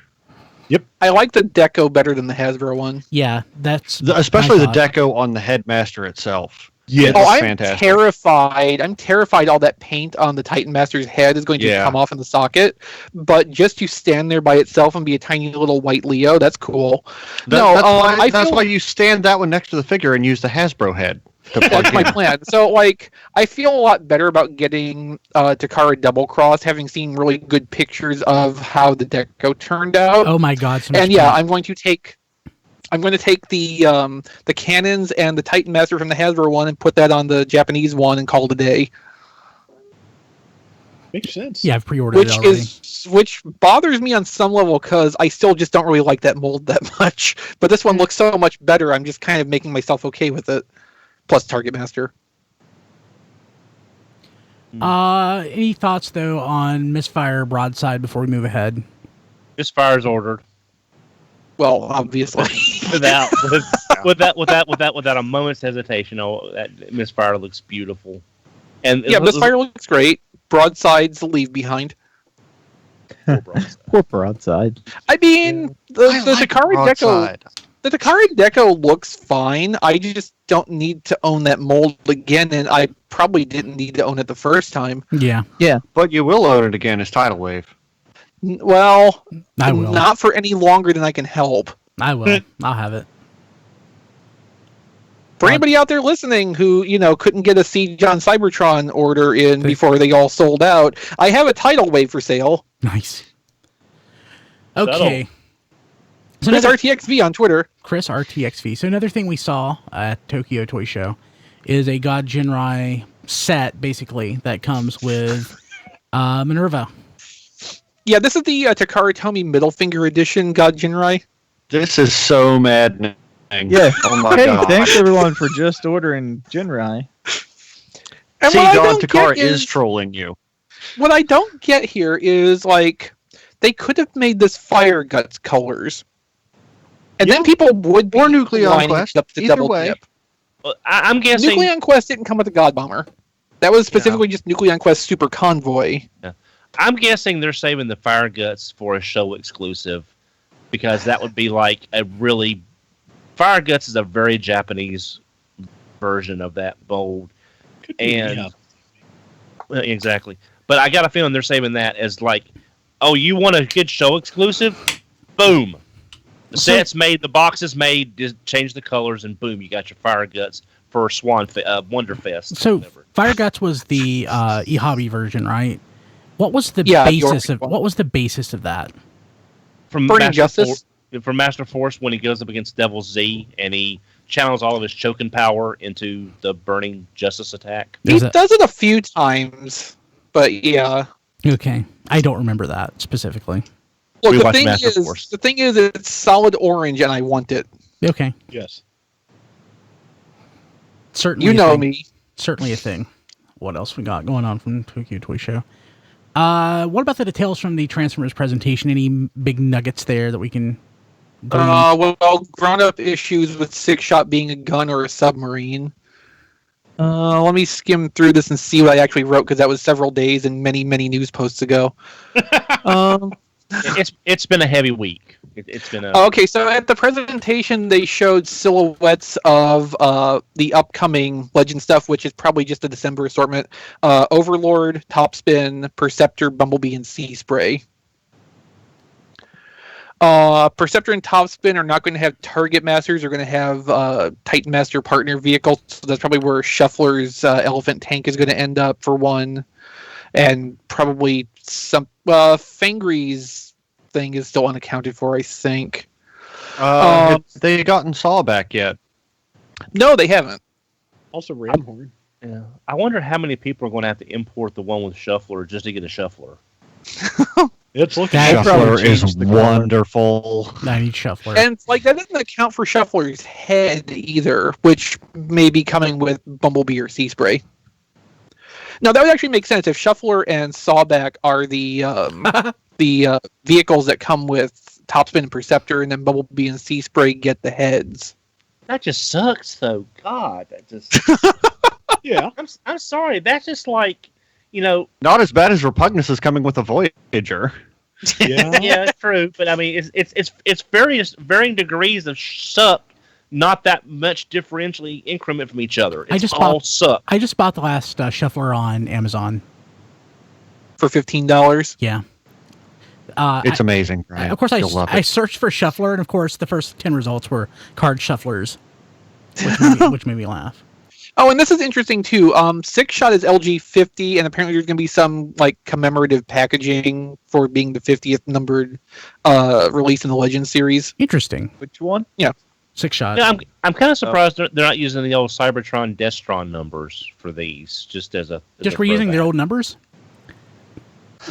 Yep. I like the Deco better than the Hasbro one. Yeah, that's Especially my the thought. Deco on the Headmaster itself. Yeah. Oh, I'm fantastic. terrified. I'm terrified all that paint on the Titan Master's head is going to come off in the socket. But just to stand there by itself and be a tiny little white Leo, that's cool. That's why you stand that one next to the figure and use the Hasbro head. That's my plan. So, like, I feel a lot better about getting Takara Doublecross, having seen really good pictures of how the Deco turned out. Oh my God! So much And yeah, paint. I'm going to take the cannons and the Titan Master from the Hasbro one and put that on the Japanese one and call it a day. Makes sense. Yeah, I've pre-ordered it already. Which bothers me on some level because I still just don't really like that mold that much. But this one looks so much better. I'm just kind of making myself okay with it. Plus Target Master. Any thoughts though on Misfire Broadside before we move ahead? Misfire's ordered. Well, obviously. without a moment's hesitation. Oh, that Misfire looks beautiful. And yeah, Misfire looks great. Broadside's leave behind. Poor Broadside. I mean, the Takara Deco. The Takara Deco looks fine. I just don't need to own that mold again, and I probably didn't need to own it the first time. Yeah. But you will own it again as Tidal Wave. Well, I will. Not for any longer than I can help. I will. I'll have it. For anybody out there listening who, couldn't get a Siege on Cybertron order in before they all sold out, I have a Tidal Wave for sale. Nice. Okay. So Chris RTXV on Twitter. Chris RTXV. So another thing we saw at Tokyo Toy Show is a God Ginrai set, basically, that comes with Minerva. Yeah, this is the Takara Tomy Middle Finger Edition God Ginrai. This is so maddening. Yeah. Oh my Hey, god. thanks everyone for just ordering Ginrai. And See, what I Don don't Takara get is trolling you. What I don't get here is, they could have made this Fire Guts colors. And then people would be Or Nucleon lining Quest. up to Either double way. dip. Well, I'm guessing. Nucleon Quest didn't come with the God Bomber. That was specifically just Nucleon Quest Super Convoy. Yeah. I'm guessing they're saving the Fire Guts for a show exclusive, because that would be like a really. Fire Guts is a very Japanese version of that mold, and well, exactly. But I got a feeling they're saving that as like, oh, you want a good show exclusive? Boom. The set's made, the box is made, just change the colors, and boom, you got your Fire Guts for Wonderfest. So Fire Guts was the eHobby version, right? What was the basis of that? From Burning Justice? From Masterforce, when he goes up against Devil Z and he channels all of his choking power into the Burning Justice attack. He does it a few times, but yeah. Okay. I don't remember that specifically. Look, the thing is, it's solid orange, and I want it. Okay. Yes. Certainly. You know me. Certainly a thing. What else we got going on from Tokyo Toy Show? What about the details from the Transformers presentation? Any big nuggets there that we can glean? Well, grown-up issues with Sixshot being a gun or a submarine. Let me skim through this and see what I actually wrote, because that was several days and many, many news posts ago. It's been a heavy week. It's been a... Okay, so at the presentation, they showed silhouettes of the upcoming Legend stuff, which is probably just a December assortment. Overlord, Topspin, Perceptor, Bumblebee, and Sea Spray. Perceptor and Topspin are not going to have Target Masters. They're going to have Titan Master partner vehicles. So that's probably where Shuffler's Elephant Tank is going to end up for one. And probably some Fangry's thing is still unaccounted for, I think. Have they gotten Saw back yet? No, they haven't. Also Ramhorn. Yeah. I wonder how many people are going to have to import the one with Shuffler just to get a Shuffler. It's looking. Shuffler is wonderful. I need Shuffler. And that doesn't account for Shuffler's head either, which may be coming with Bumblebee or Sea Spray. Now that would actually make sense if Shuffler and Sawback are the vehicles that come with Topspin and Perceptor, and then Bumblebee and Sea Spray get the heads. That just sucks, though. God, that just. Yeah. I'm sorry. That's just like, Not as bad as Repugnance is coming with a Voyager. Yeah. Yeah, true. But I mean, it's various varying degrees of suck. Not that much differentially increment from each other. It's all suck. I just bought the last Shuffler on Amazon For $15. Yeah. It's amazing. Right? Of course, I searched for Shuffler, and of course, the first 10 results were card Shufflers, which made me laugh. Oh, and this is interesting too. Sixshot is LG50, and apparently there's going to be some commemorative packaging for being the 50th numbered release in the Legend series. Interesting. Which one? Yeah. Sixshot. Yeah, I'm kind of surprised they're not using the old Cybertron Destron numbers for these, just as a. Just reusing their old numbers.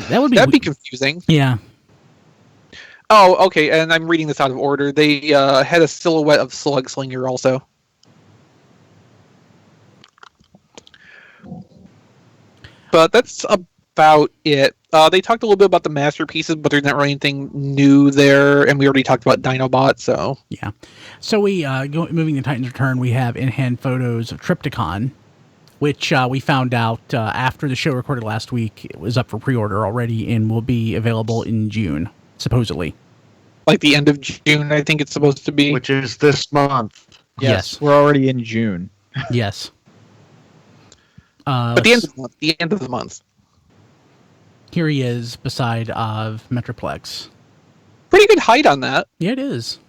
That'd be confusing. Yeah. Oh, okay. And I'm reading this out of order. They had a silhouette of Slugslinger also. But that's about it. They talked a little bit about the masterpieces, but there's not really anything new there. And we already talked about Dinobot, so... Yeah. So we, moving to Titan's Return, we have in-hand photos of Trypticon, which we found out after the show recorded last week. It was up for pre-order already and will be available in June, supposedly. Like the end of June, I think it's supposed to be. Which is this month. Yes. We're already in June. Yes. But the end of the month. The end of the month. Here he is beside of Metroplex. Pretty good height on that. Yeah, it is.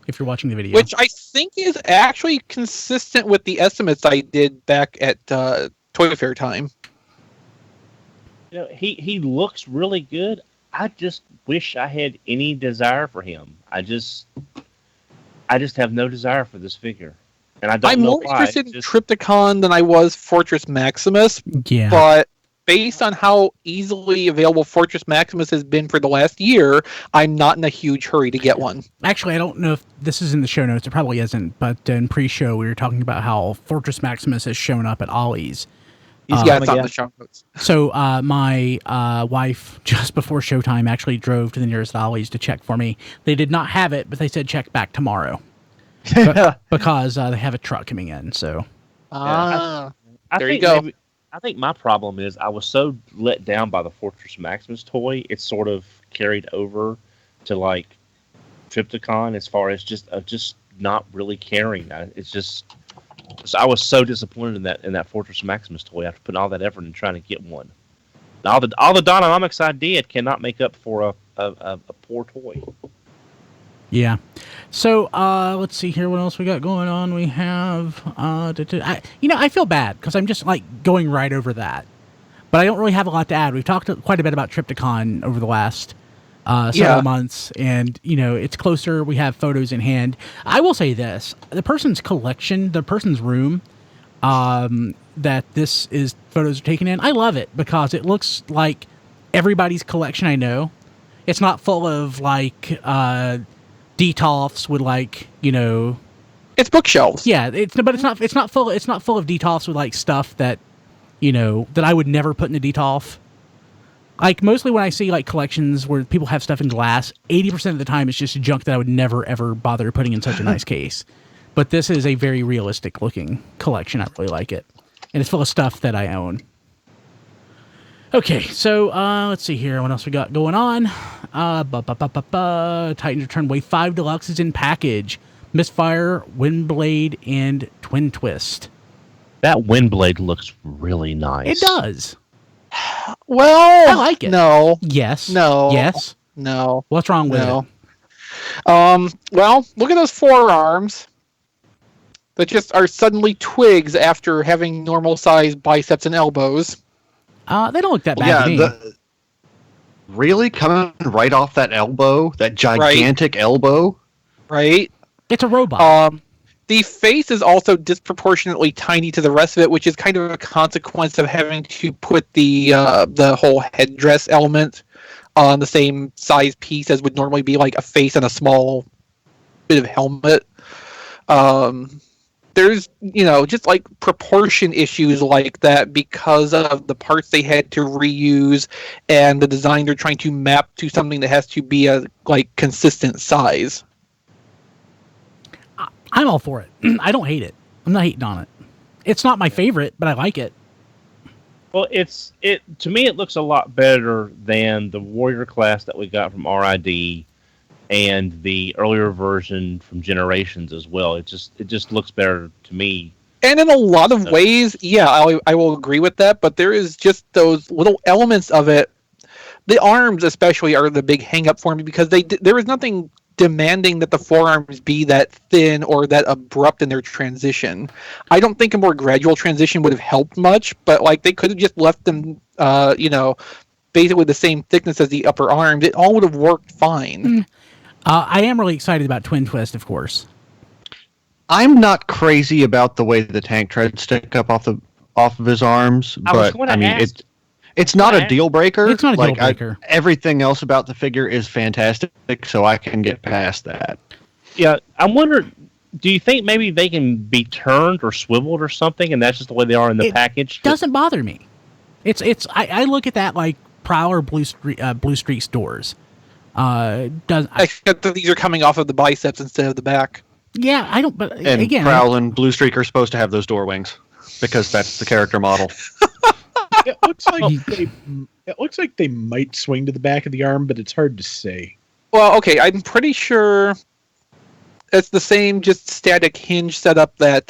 If you're watching the video. Which I think is actually consistent with the estimates I did back at Toy Fair time. You know, he looks really good. I just wish I had any desire for him. I just have no desire for this figure. And I'm more interested in Trypticon than I was Fortress Maximus. Yeah. But based on how easily available Fortress Maximus has been for the last year, I'm not in a huge hurry to get one. Actually, I don't know if this is in the show notes. It probably isn't. But in pre-show, we were talking about how Fortress Maximus has shown up at Ollie's. Yeah, it's on the show notes. So my wife, just before showtime, actually drove to the nearest Ollie's to check for me. They did not have it, but they said check back tomorrow. Because they have a truck coming in. So I there you go. I think my problem is I was so let down by the Fortress Maximus toy. It's sort of carried over to like Trypticon as far as just not really caring. It's just I was so disappointed in that Fortress Maximus toy after putting all that effort in trying to get one. All the dynamics I did cannot make up for a poor toy. yeah. So let's see here. What else we got going on? We have I feel bad because I'm just like going right over that, but I don't really have a lot to add. We've talked quite a bit about Trypticon over the last several months, and it's closer. We have photos in hand. I will say this: the person's collection, the person's room, that this is photos are taken in. I love it because it looks like everybody's collection I know. It's not full of like detolfs with like it's bookshelves. Yeah, it's not full of detolfs with like stuff that that I would never put in a detolf. Like mostly when I see like collections where people have stuff in glass, 80% of the time it's just junk that I would never ever bother putting in such a nice case. But this is a very realistic looking collection. I really like it, and it's full of stuff that I own. Okay, so let's see here. What else we got going on? Titan's Return Wave 5 Deluxe is in package. Misfire, Windblade, and Twin Twist. That Windblade looks really nice. It does. Well, I like it. No. Yes. No. Yes. No. What's wrong with it? Well, look at those forearms that just are suddenly twigs after having normal sized biceps and elbows. They don't look that bad to me. Really? Coming right off that elbow? That gigantic elbow? Right? It's a robot. The face is also disproportionately tiny to the rest of it, which is kind of a consequence of having to put the whole headdress element on the same size piece as would normally be like a face and a small bit of helmet. There's, just like proportion issues like that because of the parts they had to reuse and the design they're trying to map to something that has to be a consistent size. I'm all for it. I don't hate it. I'm not hating on it. It's not my favorite, but I like it. Well, to me it looks a lot better than the Warrior class that we got from RID and the earlier version from Generations as well. It just looks better to me. And in a lot of ways, yeah, I will agree with that, but there is just those little elements of it. The arms especially are the big hang-up for me because there is nothing demanding that the forearms be that thin or that abrupt in their transition. I don't think a more gradual transition would have helped much, but they could have just left them, basically the same thickness as the upper arms. It all would have worked fine. I am really excited about Twin Twist, of course. I'm not crazy about the way the tank treads stick up off of his arms, but It's not a deal breaker. It's not a deal breaker. Everything else about the figure is fantastic, so I can get past that. Yeah, I'm wondering, do you think maybe they can be turned or swiveled or something, and that's just the way they are in the package? Doesn't bother me. I look at that like Prowler Blue Streak stores. Except that these are coming off of the biceps instead of the back. Yeah, I don't. But and again, Prowl and Blue Streak are supposed to have those door wings because that's the character model. It looks like they might swing to the back of the arm, but it's hard to say. Well, okay, I'm pretty sure it's the same just static hinge setup that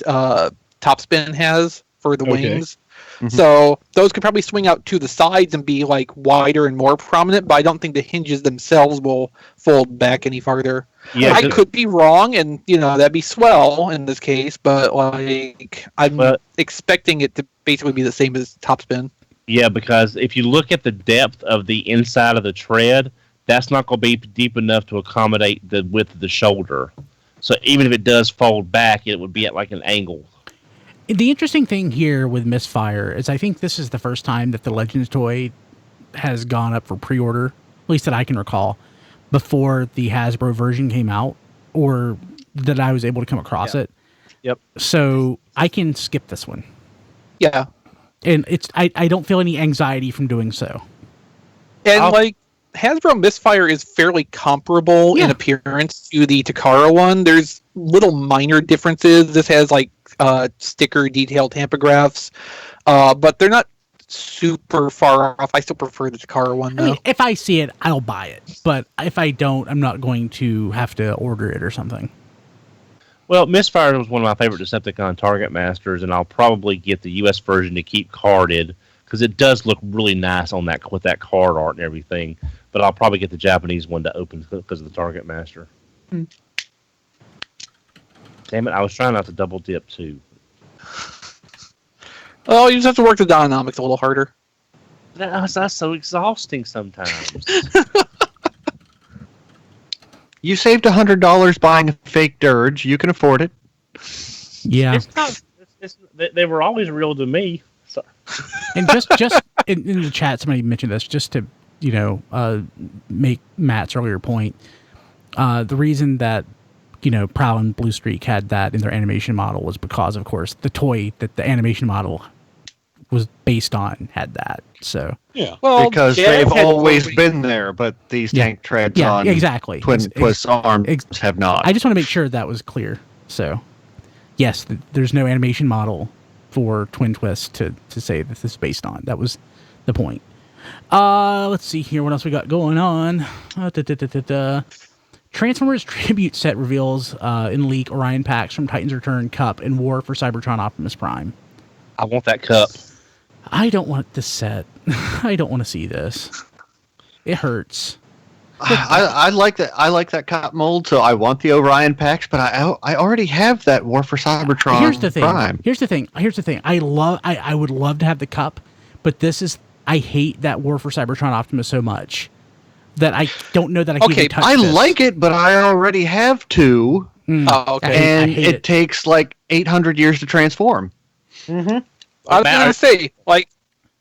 Topspin has for the wings. Mm-hmm. So those could probably swing out to the sides and be like wider and more prominent, but I don't think the hinges themselves will fold back any farther. Yeah, I could be wrong, and that'd be swell in this case, but like I'm expecting it to basically be the same as Topspin. Yeah, because if you look at the depth of the inside of the tread, that's not going to be deep enough to accommodate the width of the shoulder. So even if it does fold back, it would be at like an angle. The interesting thing here with Misfire is I think this is the first time that the Legends toy has gone up for pre-order, at least that I can recall, before the Hasbro version came out, or that I was able to come across it. Yep. So I can skip this one. Yeah. And I don't feel any anxiety from doing so. And like Hasbro Misfire is fairly comparable in appearance to the Takara one. There's little minor differences. This has like sticker detailed tampagraphs, but they're not super far off. I still prefer the Takara one though. I mean, if I see it, I'll buy it. But if I don't, I'm not going to have to order it or something. Well, Misfire was one of my favorite Decepticon Target Masters, and I'll probably get the U.S. version to keep carded because it does look really nice on that with that card art and everything. But I'll probably get the Japanese one to open because of the Target Master. Damn it! I was trying not to double dip too. Oh, you just have to work the dynamics a little harder. That's so exhausting sometimes. You saved $100 buying a fake dirge. You can afford it. Yeah. It's not. They were always real to me. So. And just in the chat, somebody mentioned this just to make Matt's earlier point. The reason that Prowl and Blue Streak had that in their animation model was because, of course, the toy that the animation model was based on had that. So yeah, well, because they've always been there, but these tank treads on exactly Twin Twist arms have not. I just want to make sure that was clear. So yes, there's no animation model for Twin Twist to say that this is based on. That was the point. Let's see here. What else we got going on? Transformers tribute set reveals in leak Orion packs from Titans Return, Kup and War for Cybertron Optimus Prime. I want that cup. I don't want this set. I don't want to see this. It hurts. I like that. I like that Kup mold, so I want the Orion packs. But I already have that War for Cybertron. Here's the thing. Prime. Here's the thing. I would love to have the Kup, but I hate that War for Cybertron Optimus so much that I don't know that I can even touch this. I like it, but I already have two. Oh, okay. And it takes like 800 years to transform. Mm-hmm. I was going to say, like,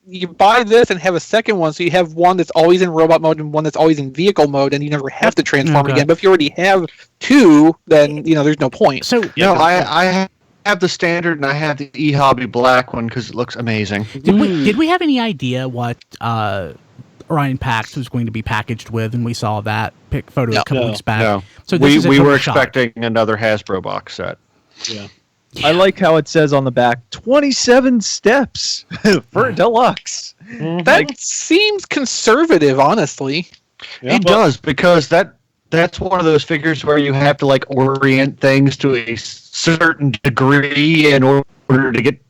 you buy this and have a second one, so you have one that's always in robot mode and one that's always in vehicle mode, and you never have to transform again. But if you already have two, then there's no point. So I have the standard and I have the E-Hobby black one because it looks amazing. Did we have any idea what Orion Pax was going to be packaged with, and we saw that photo a couple weeks back? No. So we were expecting another Hasbro box set. Yeah. I like how it says on the back 27 steps for deluxe. That seems conservative, honestly. Yeah, it does, because that's one of those figures where you have to like orient things to a certain degree in order to get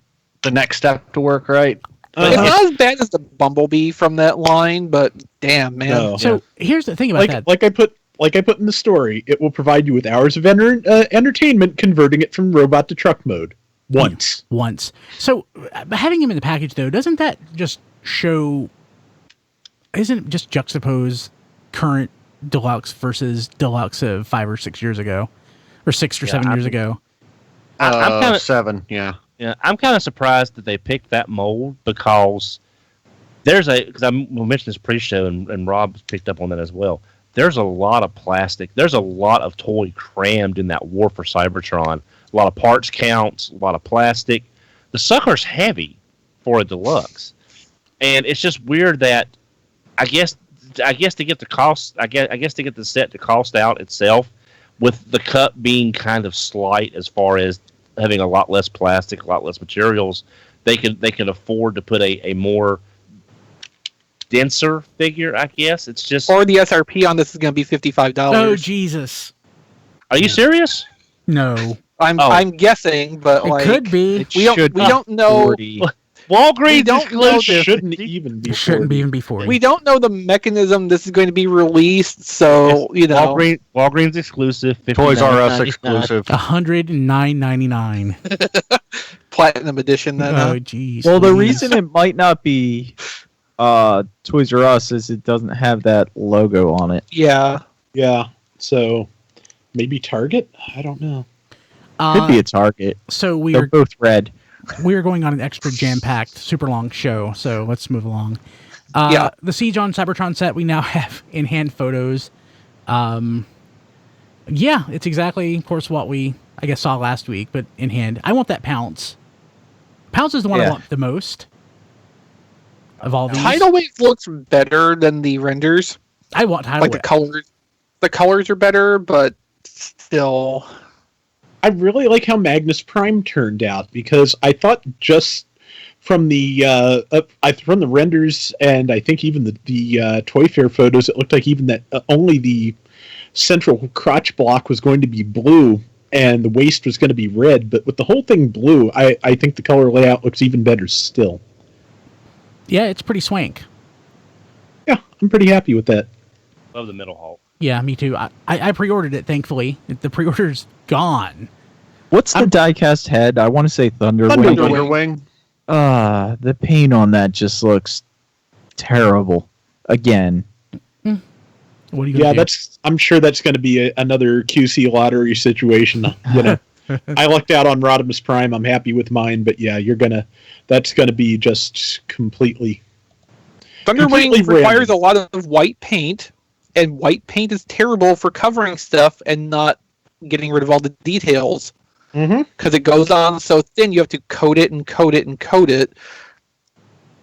the next step to work right. It's not as bad as the Bumblebee from that line, but damn, man. No. So here's the thing about that. Like I put in the story, it will provide you with hours of entertainment converting it from robot to truck mode. Once. So having him in the package, though, doesn't that just juxtapose current deluxe versus deluxe of 5 or 6 years ago? Or 6 or 7 years ago? I'm kinda, 7, yeah. Yeah, I'm kind of surprised that they picked that mold because because I mentioned this pre-show and Rob picked up on that as well. There's a lot of plastic. There's a lot of toy crammed in that War for Cybertron. A lot of parts counts, a lot of plastic. The sucker's heavy for a deluxe, and it's just weird that I guess to get the cost, I guess to get the set to cost out itself, with the cut being kind of slight as far as having a lot less plastic, a lot less materials, they can afford to put a more denser figure. I guess it's just, or the SRP on this is going to be $55. Oh Jesus! Are you serious? No, I'm guessing, but it like could be. we don't know. 40. Walgreens don't know exclusive. Shouldn't even be. Shouldn't even be 40. We don't know the mechanism this is going to be released, so you know. Walgreens exclusive. Toys R Us $59.99. exclusive. $109.99. Platinum edition. Then. Oh jeez. Well, the Louise. reason it might not be Toys R Us is it doesn't have that logo on it. Yeah. Yeah. So maybe Target. I don't know. Could be a Target. So They're both red. we're going on an extra jam-packed, super long show. So let's move along. Yeah. The Siege on Cybertron set we now have in hand photos. Yeah, it's exactly, of course, what we I guess saw last week, but in hand. I want that Pounce. Pounce is the one I want the most of all these. Tidal Wave looks better than the renders. I want Tidal Like Wave. the colors. The colors are better, but still. I really like how Magnus Prime turned out, because I thought just from the from the renders and I think even the Toy Fair photos, it looked like even that only the central crotch block was going to be blue and the waist was going to be red. But with the whole thing blue, I think the color layout looks even better still. Yeah, it's pretty swank. Yeah, I'm pretty happy with that. Love the middle Hulk. Yeah, me too. I pre-ordered it, thankfully. The pre-order's gone. What's the diecast head? I want to say Thunderwing. Thunderwing. The paint on that just looks terrible. Again. What are you gonna do? I'm sure that's going to be another QC lottery situation. You know, I lucked out on Rodimus Prime. I'm happy with mine, but yeah, that's gonna be just completely. Thunderwing Completely requires random. a lot of white paint, and white paint is terrible for covering stuff and not getting rid of all the details. Because it goes on so thin, you have to coat it and coat it and coat it.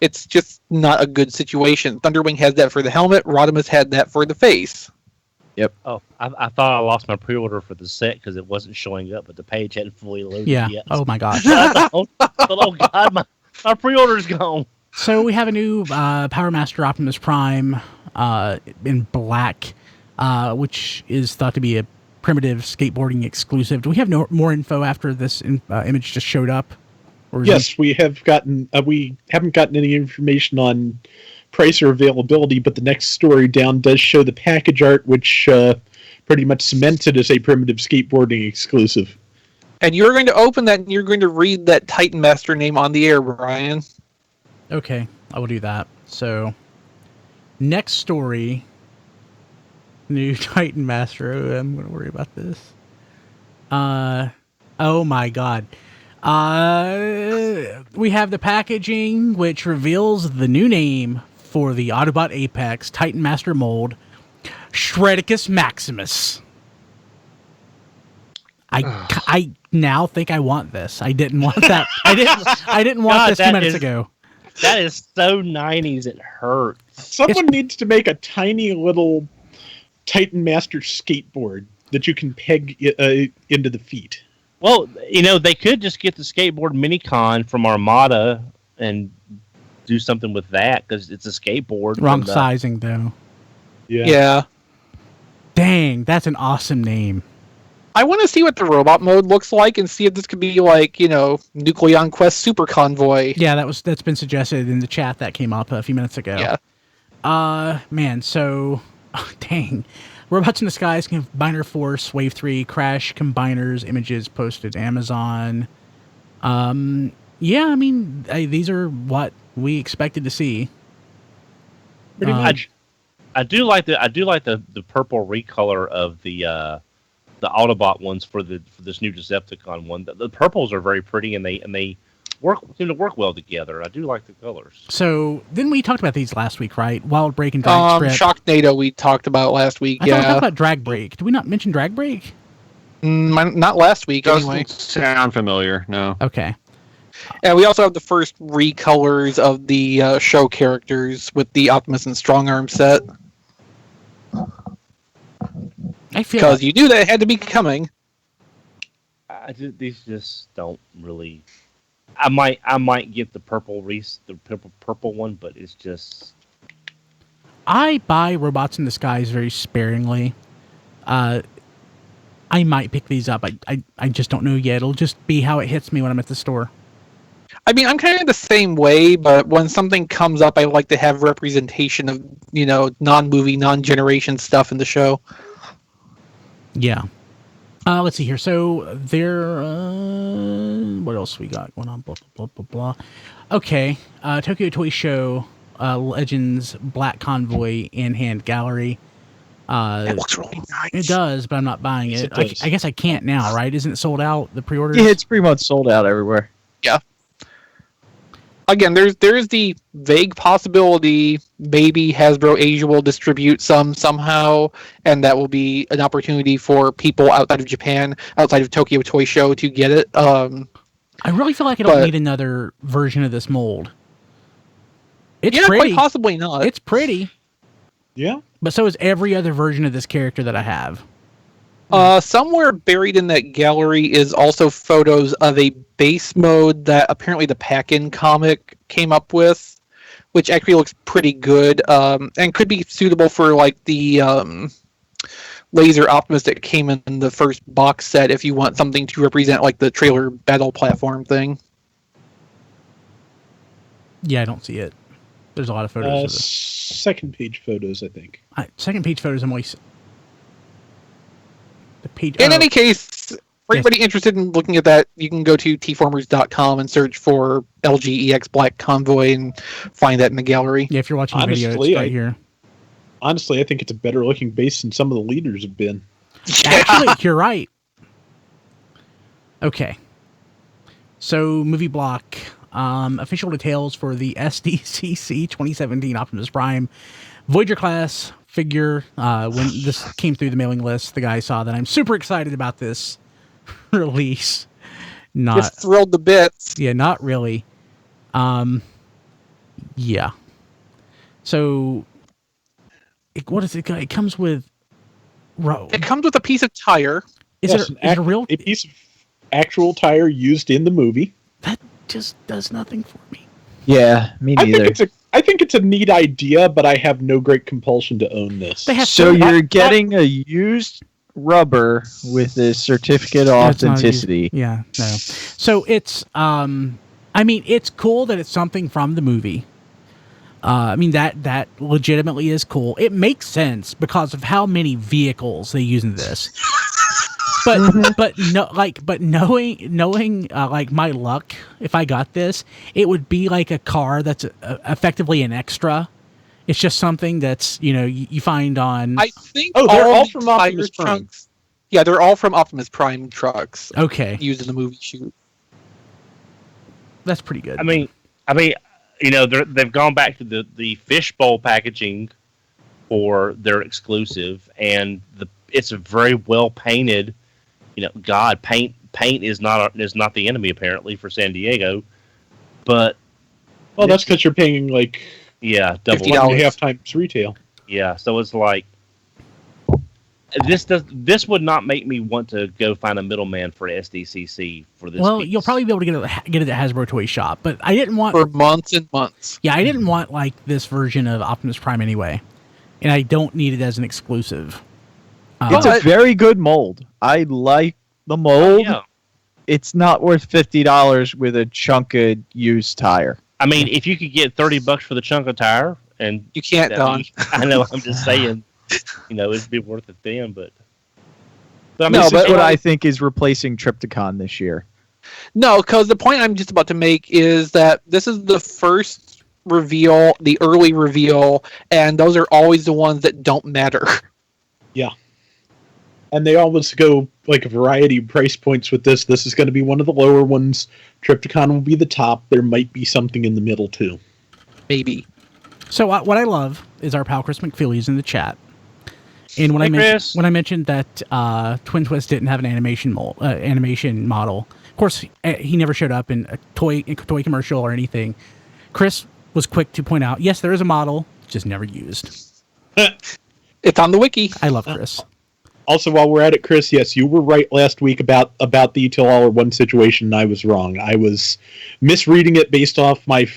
It's just not a good situation. Thunderwing has that for the helmet. Rodimus had that for the face. Oh, I thought I lost my pre-order for the set because it wasn't showing up, but the page hadn't fully loaded Yeah. yet. Oh my gosh. oh God, my pre-order's gone. So we have a new Powermaster Optimus Prime in black, which is thought to be a primitive skateboarding exclusive. Do we have more info after this image just showed up? Or is Yes, we have gotten. We haven't gotten any information on price or availability, but the next story down does show the package art, which pretty much cemented as a primitive skateboarding exclusive. And you're going to open that and you're going to read that Titan Master name on the air, Brian. Okay, I will do that. So, next story. New Titan Master. Oh, I'm going to worry about this. Oh my god. We have the packaging, which reveals the new name for the Autobot Apex Titan Master mold, Shredicus Maximus. I now think I want this. I didn't want that. I didn't want God, this 2 minutes ago. That is so 90s, it hurts. Someone needs to make a tiny little Titan Master skateboard that you can peg into the feet. Well, they could just get the skateboard Minicon from Armada and do something with that because it's a skateboard. Wrong sizing, though. Yeah. Dang, that's an awesome name. I want to see what the robot mode looks like and see if this could be like, Nucleon Quest Super Convoy. Yeah, that's been suggested in the chat that came up a few minutes ago. Yeah. Man, so dang. Robots in the Skies, Combiner Force, Wave 3, Crash, Combiners, images posted Amazon. Yeah, I mean, these are what we expected to see. Pretty much. I do like the purple recolor of the Autobot ones for this new Decepticon one. The purples are very pretty, and they seem to work well together. I do like the colors. So then we talked about these last week, right? Wild Break and Drag Strip. Shocknado we talked about last week. I thought we talked about Drag Break. Did we not mention Drag Break? Not last week, Doesn't anyway. sound familiar, no. Okay. And we also have the first recolors of the show characters with the Optimus and Strong Arm set. I feel Because you knew that had to be coming. These just don't really. I might get the purple purple one, but it's just. I buy Robots in Disguise very sparingly. I might pick these up. I just don't know yet. It'll just be how it hits me when I'm at the store. I mean, I'm kind of the same way, but when something comes up, I like to have representation of, non-movie, non-generation stuff in the show. Yeah. Let's see here. So there, what else we got going on? Blah, blah, blah, blah, blah. Okay. Tokyo Toy Show, Legends Black Convoy in-hand gallery. That looks really nice. It does, but I'm not buying it. Yes, I guess I can't now, right? Isn't it sold out, the pre-orders? Yeah, it's pretty much sold out everywhere. Yeah. Again, there's the vague possibility maybe Hasbro Asia will distribute somehow, and that will be an opportunity for people outside of Japan, outside of Tokyo Toy Show to get it. I really feel like I don't need another version of this mold. It's pretty. Quite possibly not. It's pretty. Yeah. But so is every other version of this character that I have. Somewhere buried in that gallery is also photos of a base mode that apparently the Pack-In comic came up with, which actually looks pretty good, and could be suitable for like the Laser Optimus that came in the first box set if you want something to represent like the trailer battle platform thing. Yeah, I don't see it. There's a lot of photos of this. Second page photos, I think. Second page photos, I'm always... The page... In any case, for anybody interested in looking at that, you can go to tformers.com and search for LGEX Black Convoy and find that in the gallery. Yeah, if you're watching the video, it's right here. Honestly, I think it's a better looking base than some of the leaders have been. Actually, you're right. Okay. So, movie block. Official details for the SDCC 2017 Optimus Prime Voyager class figure. When this came through the mailing list, the guy saw that I'm super excited about this release. Just thrilled to bits. Yeah, not really. Yeah. So, what is it? It comes with... It comes with a piece of tire. Is it a real... A piece of actual tire used in the movie. That just does nothing for me. Yeah, me neither. I think it's a neat idea, but I have no great compulsion to own this. So you're getting a used rubber with a certificate of authenticity. Yeah, no. So it's, I mean, it's cool that it's something from the movie. I mean, that legitimately is cool. It makes sense because of how many vehicles they use in this. But knowing like my luck, if I got this, it would be like a car that's effectively an extra. It's just something that's you find on. I think they're all from Optimus Prime. Trucks. Yeah, they're all from Optimus Prime trucks. Okay, used in the movie shoot. That's pretty good. I mean, they've gone back to the fishbowl packaging for their exclusive, and it's a very well painted. Paint is not the enemy apparently for San Diego, but that's because you're paying double $1.5 times retail. Yeah, so it's like this would not make me want to go find a middleman for SDCC for this. Well, piece. you'll probably be able to get it at Hasbro Toy Shop, but I didn't want for months and months. Yeah, I didn't want like this version of Optimus Prime anyway, and I don't need it as an exclusive. It's a very good mold. I like the mold. Yeah. It's not worth $50 with a chunk of used tire. I mean, if you could get $30 for the chunk of tire, and you can't, Don. I know. I'm just saying, it'd be worth it then. But I mean, but what I think is replacing Trypticon this year. No, because the point I'm just about to make is that this is the first reveal, the early reveal, and those are always the ones that don't matter. Yeah. And they always go like a variety of price points with this. This is going to be one of the lower ones. Trypticon will be the top. There might be something in the middle too. Maybe. So what I love is our pal Chris McFeely's in the chat. And when I mentioned that Twin Twist didn't have an animation model, of course he never showed up in a toy commercial or anything. Chris was quick to point out, yes, there is a model, just never used. It's on the wiki. I love Chris. Also, while we're at it, Chris, yes, you were right last week about the Till All or One situation. I was wrong. I was misreading it based off my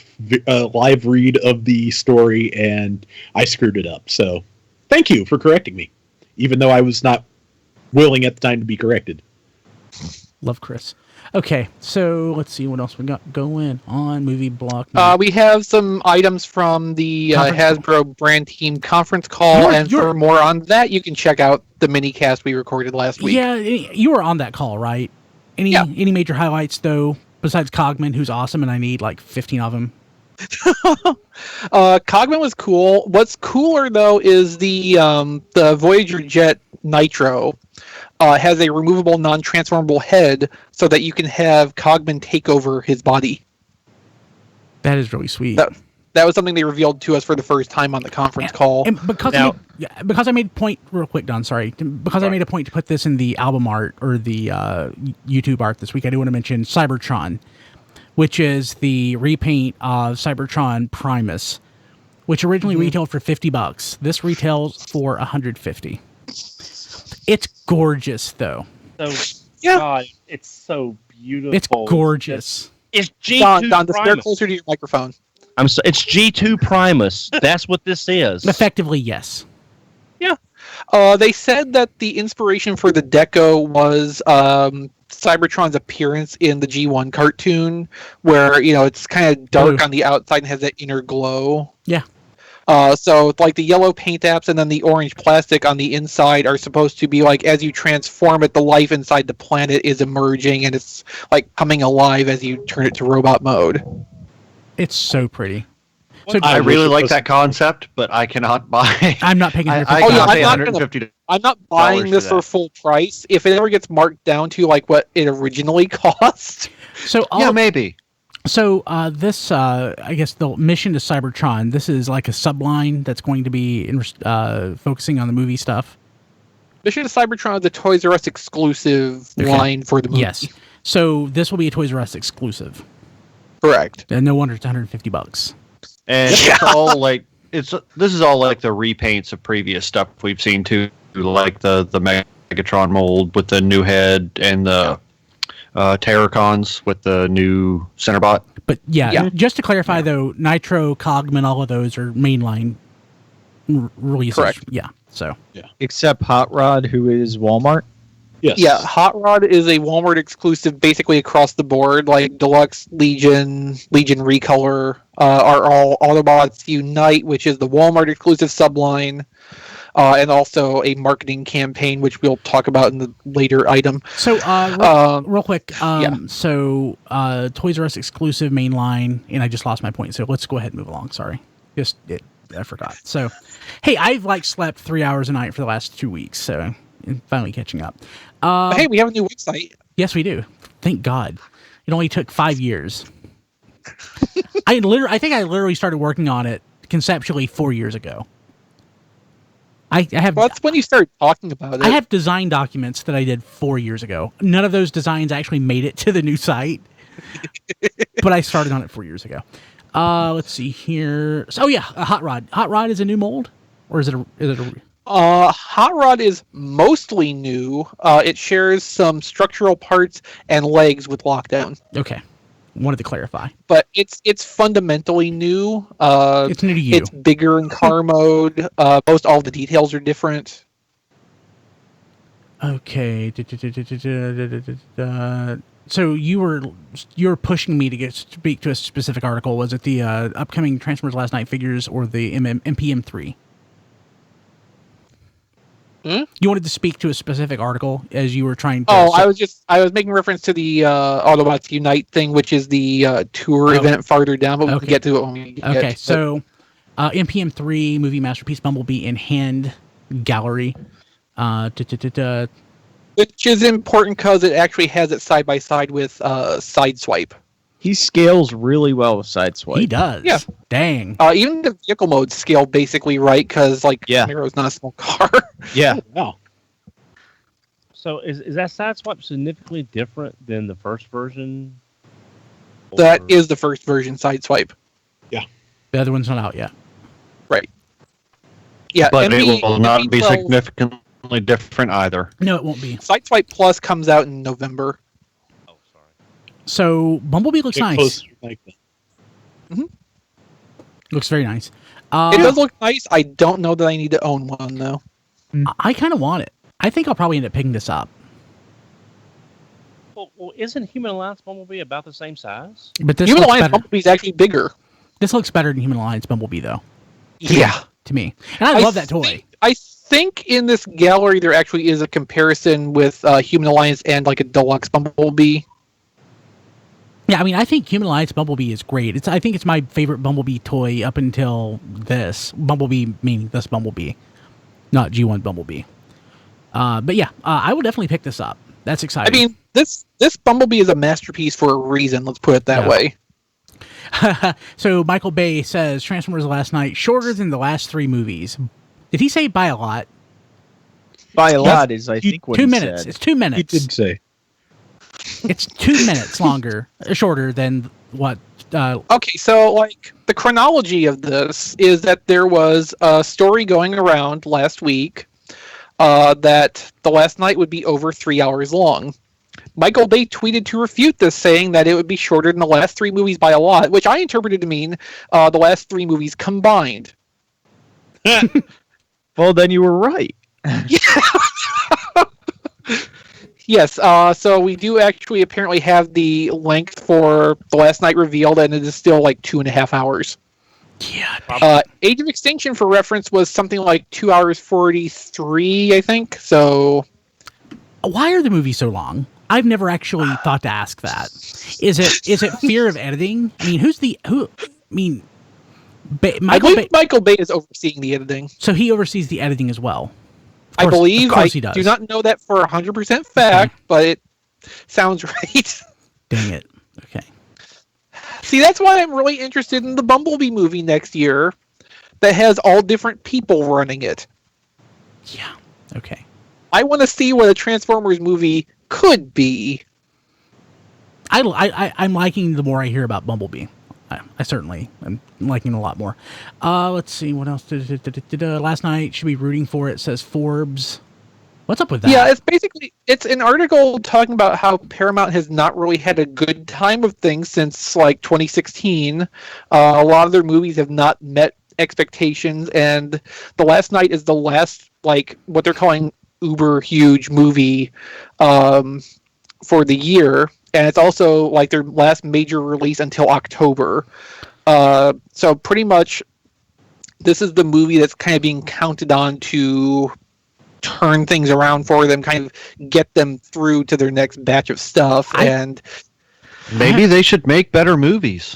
live read of the story, and I screwed it up. So, thank you for correcting me, even though I was not willing at the time to be corrected. Love Chris. Okay, so let's see what else we got going on Movie Block. We have some items from the Hasbro brand team conference call, for more on that, you can check out the mini cast we recorded last week. Yeah, you were on that call, right? Any major highlights though, besides Cogman, who's awesome, and I need like 15 of them. Cogman was cool. What's cooler though is the Voyager Jet Nitro. Has a removable, non-transformable head so that you can have Cogman take over his body. That is really sweet. That was something they revealed to us for the first time on the conference call. And because I made a point, real quick, Don, sorry. Because I made a point to put this in the album art or the YouTube art this week, I do want to mention Cybertron, which is the repaint of Cybertron Primus, which originally retailed for $50. This retails for $150. It's gorgeous, though. God, it's so beautiful. It's gorgeous. It's G2 Don, Primus. stare closer to your microphone. It's G2 Primus. That's what this is. Effectively, yes. Yeah. They said that the inspiration for the deco was Cybertron's appearance in the G1 cartoon, where it's kind of dark on the outside and has that inner glow. Yeah. So like the yellow paint apps and then the orange plastic on the inside are supposed to be like, as you transform it, the life inside the planet is emerging and it's like coming alive as you turn it to robot mode. It's so pretty. So I really like that concept, but I cannot buy. I'm not paying $150. I'm not buying this for full price. If it ever gets marked down to like what it originally cost. So maybe. So this, I guess, the mission to Cybertron. This is like a subline that's going to be focusing on the movie stuff. Mission to Cybertron is a Toys R Us exclusive line for the movie. Yes. So this will be a Toys R Us exclusive. Correct. And no wonder it's $150. And it's all like this is all like the repaints of previous stuff we've seen too, like the Megatron mold with the new head and the Terracons with the new Centerbot. But just to clarify though, Nitro, Cogman, all of those are mainline releases. Correct. Yeah. So. Yeah. Except Hot Rod, who is Walmart. Yes. Yeah, Hot Rod is a Walmart exclusive basically across the board. Like Deluxe, Legion Recolor are all Autobots Unite, which is the Walmart exclusive subline, and also a marketing campaign, which we'll talk about in the later item. So, real quick, so Toys R Us exclusive mainline, and I just lost my point, so let's go ahead and move along. Sorry. I forgot. So, hey, I've slept 3 hours a night for the last 2 weeks, so I'm finally catching up. Hey, we have a new website. Yes, we do. Thank God. It only took 5 years. I think I literally started working on it conceptually 4 years ago. I have. Well, that's when you started talking about it. I have design documents that I did 4 years ago. None of those designs actually made it to the new site, but I started on it 4 years ago. Let's see here. So, Hot Rod. Hot Rod is a new mold, or is it a Hot Rod is mostly new. It shares some structural parts and legs with Lockdown. Okay. Wanted to clarify. But it's fundamentally new. It's new to you. It's bigger in car mode. Most all the details are different. Okay. So you were pushing me to speak to a specific article. Was it the upcoming Transformers Last Night figures or the MPM-3? You wanted to speak to a specific article as you were trying to... I was making reference to the Autobots Unite thing, which is the tour event farther down, but we can get to it when we get to it. So MPM-3 Movie Masterpiece Bumblebee in hand gallery. Which is important because it actually has it side by side with Sideswipe. He scales really well with Sideswipe. He does. Yeah. Dang. Even the vehicle modes scale basically right because Yeah. Miro's not a small car. Yeah. Wow. So is that Sideswipe significantly different than the first version? That is the first version Sideswipe. The other one's not out yet. Right. Yeah, But it will not be MV12 significantly different either. No, it won't be. Sideswipe Plus comes out in November. Oh, sorry. So Bumblebee looks Get nice. closer like that. Looks very nice. It does look nice. I don't know that I need to own one, though. I kind of want it. I think I'll probably end up picking this up. Well, isn't Human Alliance Bumblebee about the same size? But this Human looks Alliance better. Bumblebee's actually bigger. This looks better than Human Alliance Bumblebee, though, Yeah. to me. And I love that toy. I think in this gallery there actually is a comparison with Human Alliance and like a deluxe Bumblebee. Yeah, I mean, I think Human Alliance Bumblebee is great. I think it's my favorite Bumblebee toy up until this. Bumblebee meaning this Bumblebee, not G1 Bumblebee. But yeah, I will definitely pick this up. That's I exciting. mean, this Bumblebee is a masterpiece for a reason. Let's put it that Yeah. way. So Michael Bay says Transformers Last Night shorter than the last 3 movies. Did he say by a lot? By a lot is, I think, what 2 he minutes. said. It's 2 He minutes. did say. It's 2 minutes shorter than what? Okay, so like the chronology of this is that there was a story going around last week that the last night would be over 3 hours long. Michael Bay tweeted to refute this, saying that it would be shorter than the last 3 movies by a lot, which I interpreted to mean the last 3 movies combined. Well, then you were right. Yes, so we do actually apparently have the length for the last night revealed, and it is still like 2.5 hours. Yeah. Age of Extinction, for reference, was something like 2 hours 43, I think. So Why are the movies so long? I've never actually thought to ask that. Is it fear of editing? I mean, Michael Bay is overseeing the editing. So he oversees the editing as well. I believe. Of course I he does. do not know that for 100% fact, but it sounds right. Dang it. Okay. See, that's why I'm really interested in the Bumblebee movie next year that has all different people running it. Yeah. Okay. I want to see what a Transformers movie could be. I'm liking the more I hear about Bumblebee. I certainly am liking it a lot more. Let's see what else. Last night should be rooting for it. Says Forbes. What's up with that? Yeah, it's an article talking about how Paramount has not really had a good time of things since like 2016. A lot of their movies have not met expectations, and The Last Night is the last like what they're calling uber huge movie for the year, and it's also like their last major release until October. So pretty much this is the movie that's kind of being counted on to turn things around for them, kind of get them through to their next batch of stuff. And maybe they should make better movies.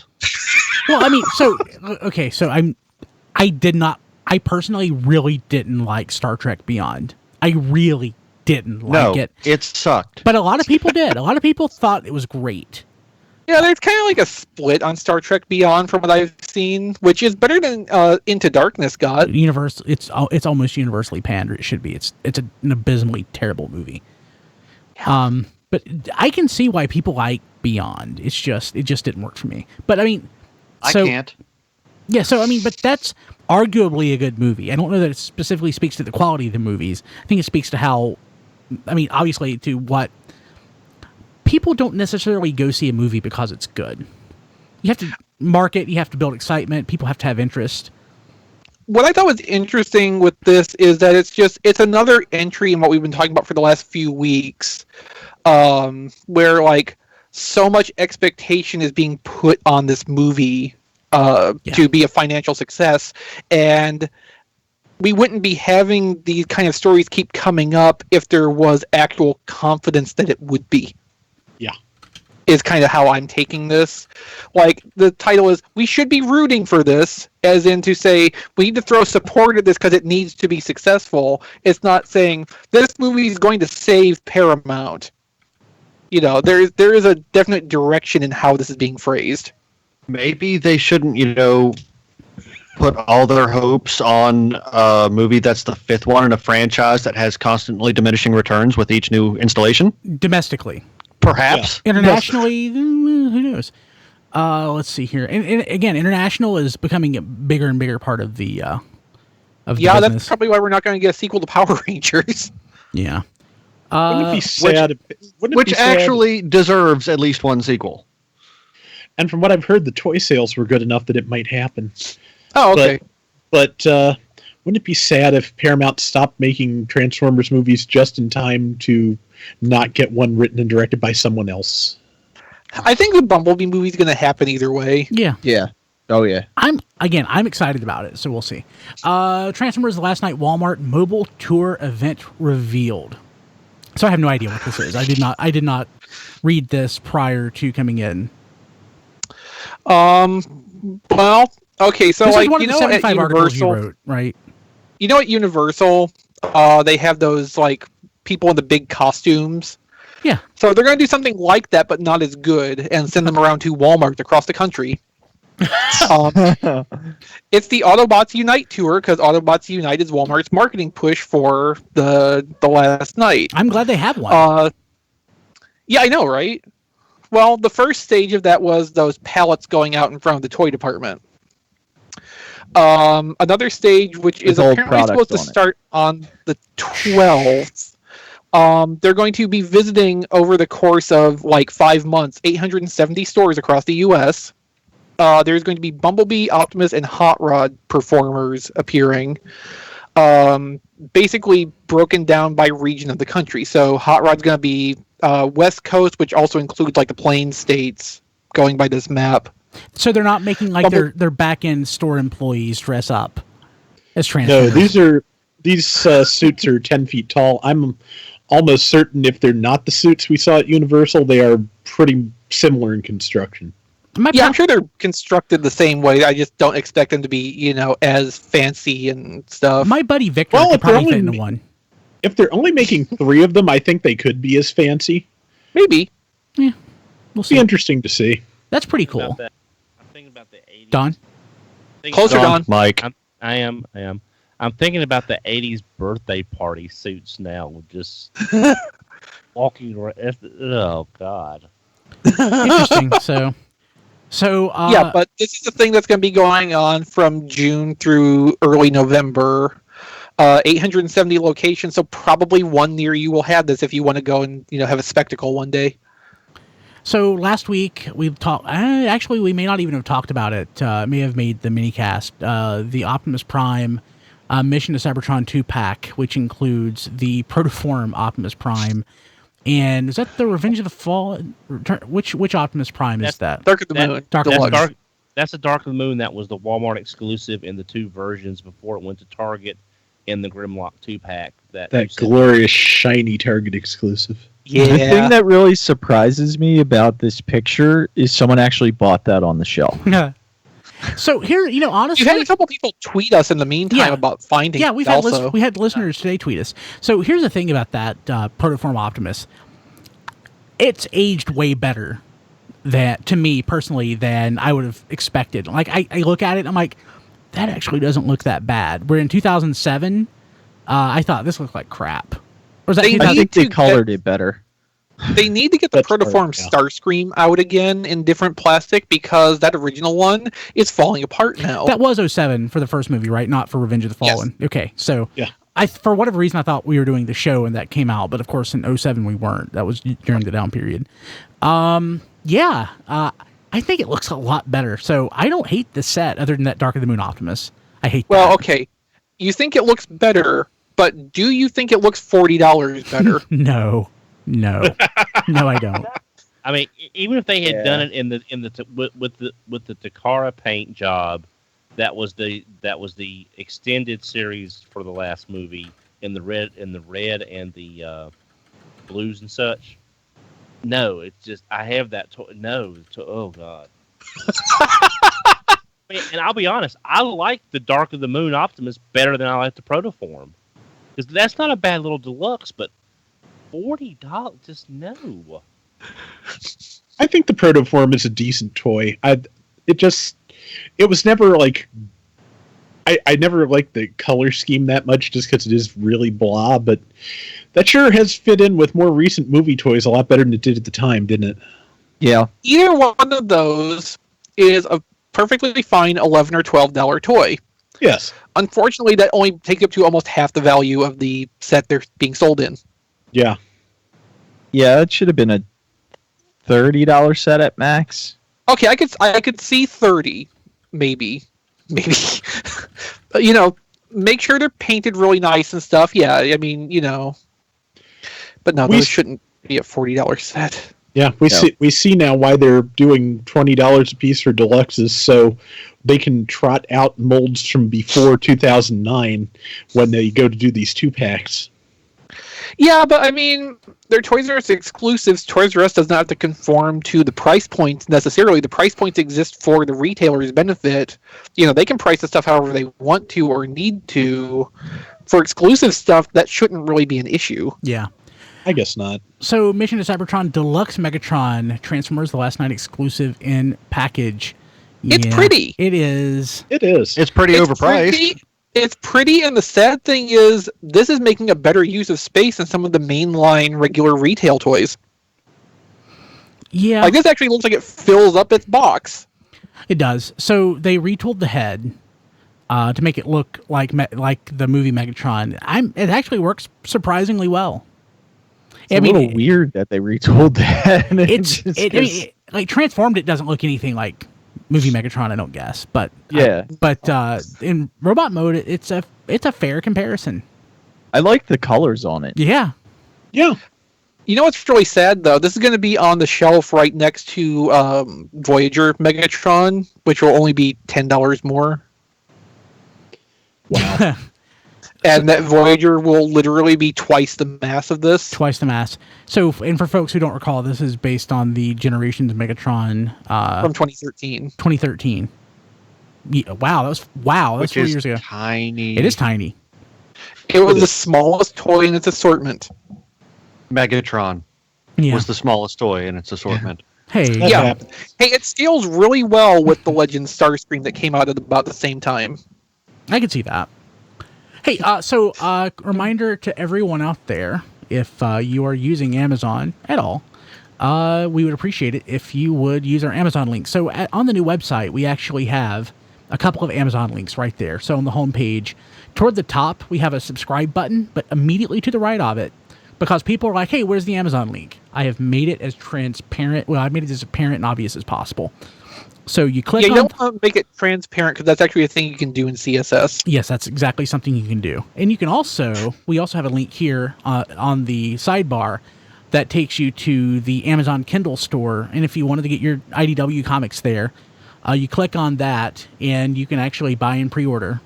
Well, I mean, so okay, so I personally really didn't like Star Trek Beyond. I really didn't like it. It sucked. But a lot of people did. A lot of people thought it was great. yeah, there's kind of like a split on Star Trek Beyond from what I've seen, which is better than Into Darkness got. It's almost universally panned. Or it should be. It's an abysmally terrible movie. But I can see why people like Beyond. It just didn't work for me. But I mean, I can't. Yeah, so I mean, but that's arguably a good movie. I don't know that it specifically speaks to the quality of the movies. I think it speaks to how, I mean, obviously to what people don't necessarily go see a movie because it's good. You have to market, you have to build excitement, people have to have interest. What I thought was interesting with this is that it's another entry in what we've been talking about for the last few weeks, where like so much expectation is being put on this movie to be a financial success, and we wouldn't be having these kind of stories keep coming up if there was actual confidence that it would be. Yeah. is kind of how I'm taking this. Like, the title is, we should be rooting for this, as in to say, we need to throw support at this because it needs to be successful. It's not saying, this movie is going to save Paramount. You know, there is a definite direction in how this is being phrased. Maybe they shouldn't, put all their hopes on a movie that's the fifth one in a franchise that has constantly diminishing returns with each new installation. Domestically. Perhaps. Yeah. Internationally, who knows? Let's see here. And again, international is becoming a bigger and bigger part of the Yeah, business. that's probably why we're not going to get a sequel to Power Rangers. Yeah. Wouldn't it be sad? Which actually deserves at least one sequel. And from what I've heard, the toy sales were good enough that it might happen. Oh, okay. But wouldn't it be sad if Paramount stopped making Transformers movies just in time to not get one written and directed by someone else? I think the Bumblebee movie is going to happen either way. Yeah. Yeah. Oh, yeah. I'm excited about it, so we'll see. Transformers: The Last Night Walmart Mobile Tour event revealed. So I have no idea what this is. I did not read this prior to coming in. Well, okay, so This like is one you of the know at 75 articles you Universal, wrote, right? you know at Universal, they have those like people in the big costumes. Yeah. So they're going to do something like that, but not as good, and send them around to Walmart across the country. It's the Autobots Unite tour, because Autobots Unite is Walmart's marketing push for the last night. I'm glad they have one. Yeah, I know, right? Well, the first stage of that was those pallets going out in front of the toy department. Another stage, which is With old apparently supposed to products on it. start on the 12th. They're going to be visiting over the course of like 5 months, 870 stores across the U.S. There's going to be Bumblebee, Optimus, and Hot Rod performers appearing. Basically broken down by region of the country. So Hot Rod's going to be West Coast, which also includes like the Plains states going by this map. So they're not making like their back end store employees dress up as No, Transformers. these suits are 10 feet tall. I'm almost certain if they're not the suits we saw at Universal, they are pretty similar in construction. Yeah, I'm sure they're constructed the same way. I just don't expect them to be, as fancy and stuff. My buddy Victor Well, could if they're probably fit only- into one. If they're only making 3 of them, I think they could be as fancy. Maybe. We'll It'd see. be interesting to see. That's pretty cool. I'm thinking about the 80s. Don? Closer, Don. Mike. I am. I'm thinking about the 80s birthday party suits now, with just walking around. Oh, God. Interesting. So Yeah, but this is the thing that's going to be going on from June through early November. 870 locations, so probably one near you will have this if you want to go and have a spectacle one day. So last week we've talked. Actually, we may not even have talked about it. May have made the minicast. The Optimus Prime Mission to Cybertron 2-pack, which includes the Protoform Optimus Prime, and is that the Revenge of the Fallen? Which Optimus Prime is that? Dark of the Moon. Dark of the That's Moon. That's the Dark of the Moon. That was the Walmart exclusive in the 2 versions before it went to Target in the Grimlock 2-pack. That glorious shiny Target exclusive. Yeah. The thing that really surprises me about this picture is someone actually bought that on the shelf. So here, honestly, You had a couple people tweet us in the meantime Yeah. about finding. yeah, it we also. had listeners today tweet us. So here's the thing about that Protoform Optimus. It's aged way better to me personally than I would have expected. Like I look at it, and I'm like, that actually doesn't look that bad. Where in 2007, I thought this looked like crap. Or was that They 2000? I think they to colored it better. They need to get the That's right, Protoform yeah. Starscream out again in different plastic, because that original one is falling apart now. That was 07 for the first movie, right? Not for Revenge of the Yes. Fallen. Okay, so Yeah. for whatever reason, I thought we were doing the show and that came out, but of course in 07 we weren't. That was during the down period. I think it looks a lot better. So I don't hate the set other than that Dark of the Moon Optimus. I hate Well, that. okay. You think it looks better, but do you think it looks $40 better? No, I don't. I mean, even if they had Yeah. done it with the Takara paint job, that was the extended series for the last movie in the red and the blues and such. No, it's just I have that toy. No, oh god. And I'll be honest, I like the Dark of the Moon Optimus better than I like the Protoform. Because that's not a bad little deluxe, but $40, just no. I think the Protoform is a decent toy. It was never like. I never liked the color scheme that much just because it is really blah, but that sure has fit in with more recent movie toys a lot better than it did at the time, didn't it? Yeah. Either one of those is a perfectly fine $11 or $12 toy. Yes. Unfortunately, that only takes up to almost half the value of the set they're being sold in. Yeah. Yeah, it should have been a $30 set at max. Okay, I could see 30, maybe. But, make sure they're painted really nice and stuff. Yeah, I mean, but no, those shouldn't be a $40 set. Yeah, we see now why they're doing $20 a piece for deluxes, so they can trot out molds from before 2009 when they go to do these 2-packs. Yeah, but I mean, they're Toys R Us exclusives. Toys R Us does not have to conform to the price points necessarily. The price points exist for the retailer's benefit. They can price the stuff however they want to or need to. For exclusive stuff, that shouldn't really be an issue. Yeah. I guess not. So, Mission to Cybertron Deluxe Megatron Transformers The Last Night exclusive in package. It's pretty. It is. It is. It's pretty overpriced. It's pretty, and the sad thing is, this is making a better use of space than some of the mainline regular retail toys. Yeah. Like, this actually looks like it fills up its box. It does. So, they retooled the head to make it look like the movie Megatron. It actually works surprisingly well. It's a little weird that they retooled that. Like transformed, it doesn't look anything like movie Megatron, I don't guess. But yeah, in robot mode, it's a fair comparison. I like the colors on it. Yeah. Yeah. You know what's really sad though? This is going to be on the shelf right next to Voyager Megatron, which will only be $10 more. Wow. And that Voyager will literally be twice the mass of this. Twice the mass. So, and for folks who don't recall, this is based on the Generations Megatron from 2013. 2013. Yeah, wow, that's 4 years ago. Tiny. It is tiny. It was the smallest toy in its assortment. Megatron was the smallest toy in its assortment. Hey, Hey, it scales really well with the Legends Starscream that came out at about the same time. I can see that. Hey, reminder to everyone out there, if you are using Amazon at all, we would appreciate it if you would use our Amazon link. So on the new website, we actually have a couple of Amazon links right there. So on the home page, toward the top, we have a subscribe button, but immediately to the right of it, because people are like, hey, where's the Amazon link? I have made it as transparent. Well, I made it as apparent and obvious as possible. So you click on... you don't want to make it transparent because that's actually a thing you can do in CSS. Yes, that's exactly something you can do. And you can also... We also have a link here on the sidebar that takes you to the Amazon Kindle store. And if you wanted to get your IDW comics there, you click on that and you can actually buy and pre-order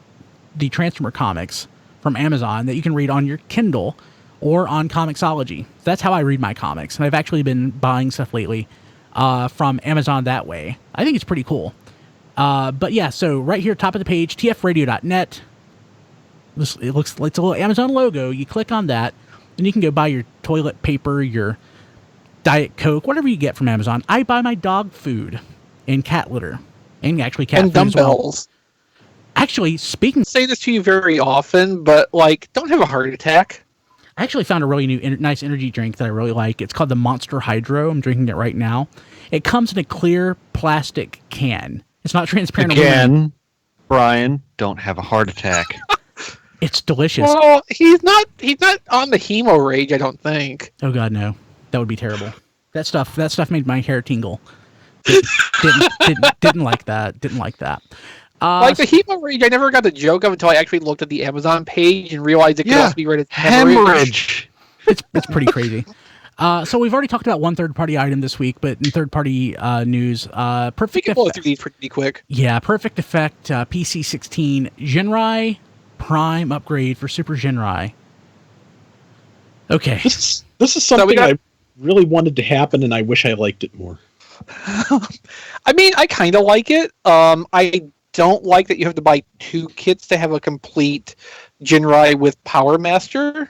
the Transformer comics from Amazon that you can read on your Kindle or on Comixology. That's how I read my comics. And I've actually been buying stuff lately from Amazon that way. I think it's pretty cool. But yeah, so right here, top of the page, tfradio.net. It looks like it's a little Amazon logo. You click on that, and you can go buy your toilet paper, your Diet Coke, whatever you get from Amazon. I buy my dog food and cat litter, and actually cat and food as well. dumbbells. Actually, speaking... I say this to you very often, but don't have a heart attack. I actually found a really nice energy drink that I really like. It's called the Monster Hydro. I'm drinking it right now. It comes in a clear plastic can. It's not transparent. Again, Brian, don't have a heart attack. It's delicious. Well, he's not on the hemo rage, I don't think. Oh God, no. That would be terrible. That stuff made my hair tingle. Didn't like that. Didn't like that. The hemo rage, I never got the joke of until I actually looked at the Amazon page and realized it could also be rated hemorrhage. It's pretty crazy. So we've already talked about one third-party item this week, but in third-party news, Perfect We can blow through these pretty quick. Yeah, Perfect Effect PC-16 Ginrai Prime upgrade for Super Ginrai. Okay. This is something really wanted to happen, and I wish I liked it more. I mean, I kind of like it. I don't like that you have to buy 2 kits to have a complete Ginrai with Powermaster.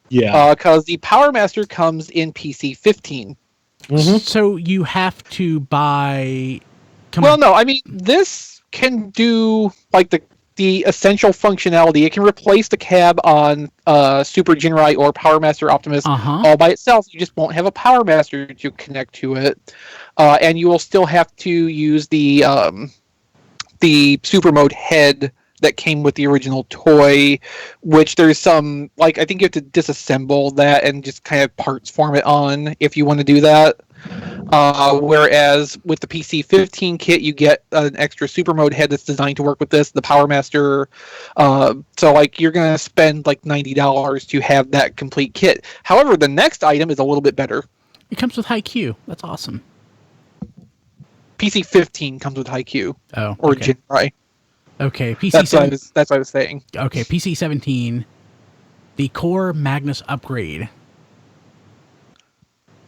Yeah. Because the Powermaster comes in PC 15. Mm-hmm. So you have to buy. Well, no, I mean, this can do like the essential functionality. It can replace the cab on Super Ginrai or Powermaster Optimus all by itself. You just won't have a Powermaster to connect to it, and you will still have to use the Super Mode head that came with the original toy, which there's some, like, I think you have to disassemble that and just kind of parts form it on if you want to do that. Whereas with the PC-15 kit, you get an extra Super Mode head that's designed to work with this, the Powermaster. So, like, you're going to spend, like, $90 to have that complete kit. However, the next item is a little bit better. It comes with Haikyuu. That's awesome. PC-15 comes with Haikyuu. Oh, or okay. Ginrai. Okay, That's what I was saying. Okay, PC-17, the Core Magnus upgrade.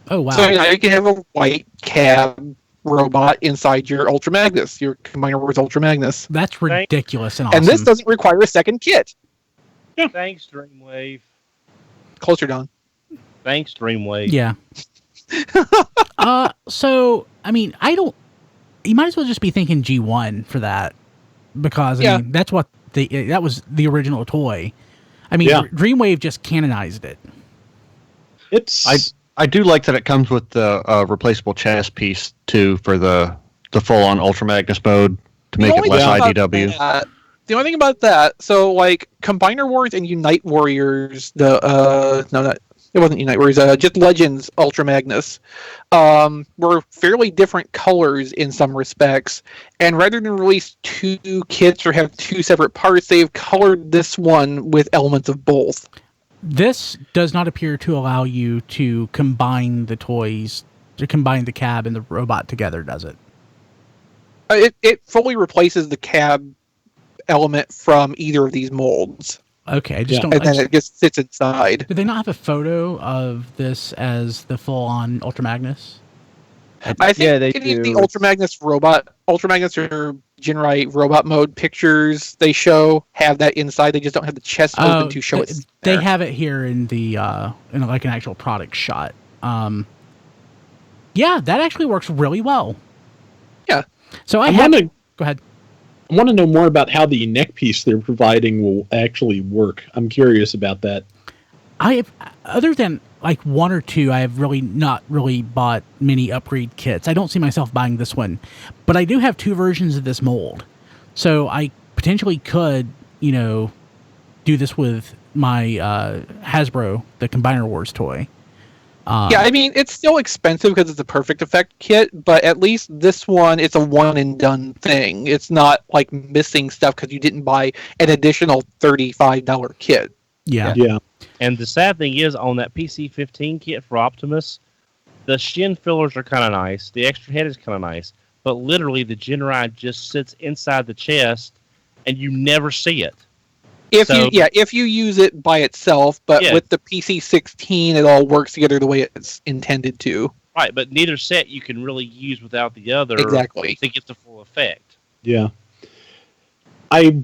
Oh, wow. So now you can have a white cab robot inside your Ultra Magnus, your Combiner Wars Ultra Magnus. That's ridiculous and awesome. And this doesn't require a second kit. Yeah. Thanks, Dreamwave. Closer, Don. Thanks, Dreamwave. Yeah. So, I mean, you might as well just be thinking G1 for that. Because, I mean, that's what that was the original toy. I mean, Dreamwave just canonized it. I do like that it comes with the replaceable chassis piece too for the full-on Ultra Magnus mode to make it less IDW. The only thing about that, so like Combiner Wars and Unite Warriors, it wasn't Unite Warriors, just Legends Ultra Magnus, were fairly different colors in some respects. And rather than release 2 kits or have 2 separate parts, they've colored this one with elements of both. This does not appear to allow you to combine the toys, to combine the cab and the robot together, does it? It fully replaces the cab element from either of these molds. Okay, then it just sits inside. Do they not have a photo of this as the full-on Ultra Magnus? I think they do. The Ultra Magnus or Ginrai robot mode pictures they show have that inside. They just don't have the chest open to show it. They have it here in the in like an actual product shot. Yeah, that actually works really well. Yeah. So go ahead. I want to know more about how the neck piece they're providing will actually work. I'm curious about that. Other than like 1 or 2, I have not really bought many upgrade kits. I don't see myself buying this one, but I do have 2 versions of this mold, so I potentially could, do this with my Hasbro, the Combiner Wars toy. Yeah, I mean, it's still expensive because it's a Perfect Effect kit, but at least this one, it's a one-and-done thing. It's not like missing stuff because you didn't buy an additional $35 kit. Yeah. And the sad thing is, on that PC-15 kit for Optimus, the shin fillers are kind of nice, the extra head is kind of nice, but literally the Ginrai just sits inside the chest, and you never see it. If you use it by itself, but with the PC-16, it all works together the way it's intended to. Right, but neither set you can really use without the other. Exactly. To get the full effect. Yeah. I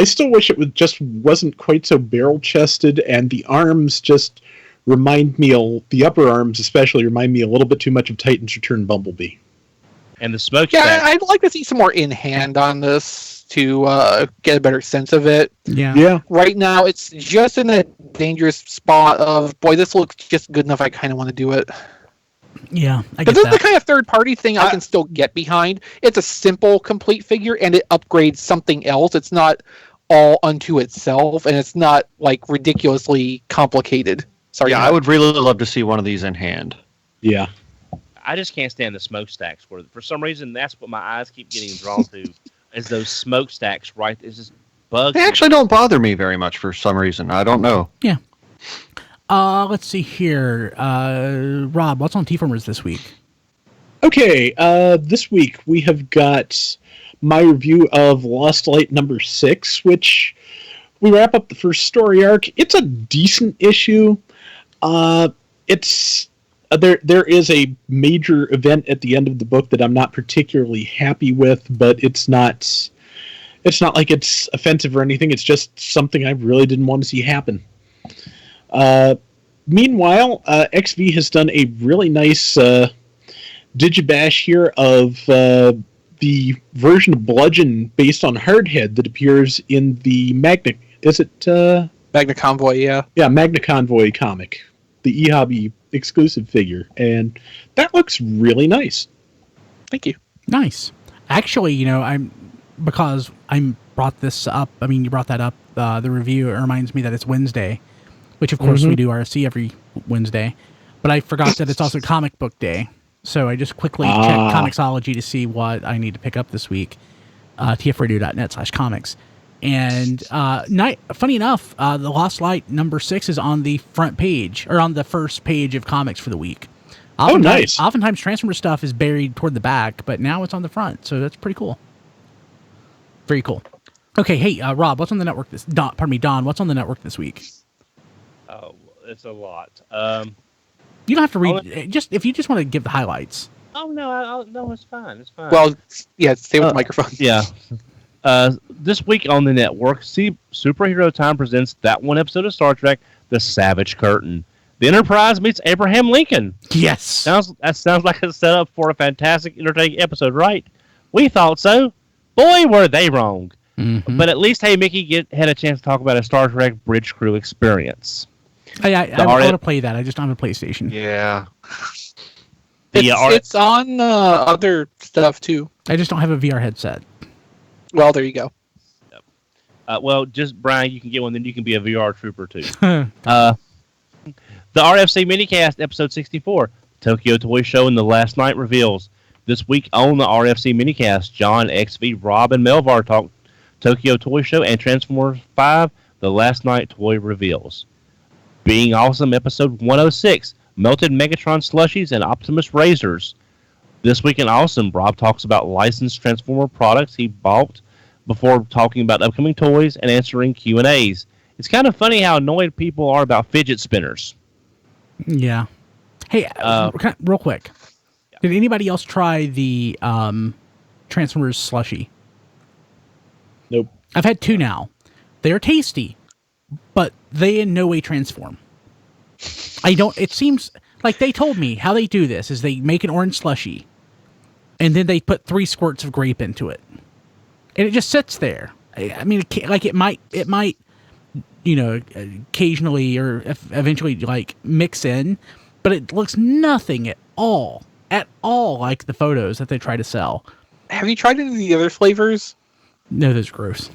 still wish it just wasn't quite so barrel-chested, and the arms just remind me, the upper arms especially, remind me a little bit too much of Titan's Return Bumblebee. And the smokestack. Yeah, I'd like to see some more in-hand on this to get a better sense of it. Yeah. Right now, it's just in a dangerous spot of, boy, this looks just good enough, I kind of want to do it. Yeah, I get that. Because this is the kind of third-party thing I can still get behind. It's a simple, complete figure, and it upgrades something else. It's not all unto itself, and it's not, like, ridiculously complicated. Sorry. Yeah, I would really love to see one of these in hand. Yeah. I just can't stand the smokestacks. For some reason, that's what my eyes keep getting drawn to, is those smokestacks, right? It's just bugs. They actually don't bother me very much for some reason. I don't know. Yeah. Let's see here. Rob, what's on TFormers this week? Okay, this week we have got my review of Lost Light number 6, which we wrap up the first story arc. It's a decent issue. It's There is a major event at the end of the book that I'm not particularly happy with, but it's not like it's offensive or anything. It's just something I really didn't want to see happen. Meanwhile, XV has done a really nice digibash here of the version of Bludgeon based on Hardhead that appears in the Magna. Is it Magna Convoy? Yeah. Yeah, Magna Convoy comic, the eHobby exclusive figure, and that looks really nice. Thank you. Nice. Actually, you know, because I brought this up. I mean, you brought that up. The review, it reminds me that it's Wednesday, which of course we do RSC every Wednesday. But I forgot that it's also Comic Book Day, so I just quickly checked Comixology to see what I need to pick up this week. tfradio.net/comics. And funny enough, The Lost Light number 6 is on the front page, or on the first page of comics for the week. Nice. Oftentimes Transformer stuff is buried toward the back, but now it's on the front, so that's pretty cool. Very cool. Okay, hey, Rob, what's on the network Don, what's on the network this week? Oh, it's a lot. You don't have to read, if you just want to give the highlights. Oh, no, no, it's fine. It's fine. Well, yeah, stay with the microphone. Yeah. This week on the network, Superhero Time presents that one episode of Star Trek, The Savage Curtain. The Enterprise meets Abraham Lincoln. Yes. That sounds like a setup for a fantastic, entertaining episode, right? We thought so. Boy, were they wrong. Mm-hmm. But at least, hey, Mickey had a chance to talk about a Star Trek bridge crew experience. I want to play that. I just don't have a PlayStation. Yeah. It's on other stuff, too. I just don't have a VR headset. Well, there you go. Well, just, Brian, you can get one, then you can be a VR trooper, too. The RFC Minicast, episode 64, Tokyo Toy Show and the Last Night reveals. This week on the RFC Minicast, John, XV, Rob, and Melvar talk Tokyo Toy Show and Transformers 5, The Last Night Toy reveals. Being Awesome, episode 106, Melted Megatron Slushies and Optimus Razors. This week in Awesome, Rob talks about licensed Transformer products he bought before talking about upcoming toys and answering Q&As. It's kind of funny how annoyed people are about fidget spinners. Yeah. Hey, real quick. Yeah. Did anybody else try the Transformers slushie? Nope. I've had 2 now. They're tasty, but they in no way transform. It seems like they told me how they do this is they make an orange slushie, and then they put 3 squirts of grape into it. And it just sits there. I mean, like it might, you know, occasionally or eventually like mix in, but it looks nothing at all like the photos that they try to sell. Have you tried any of the other flavors? No, those are gross.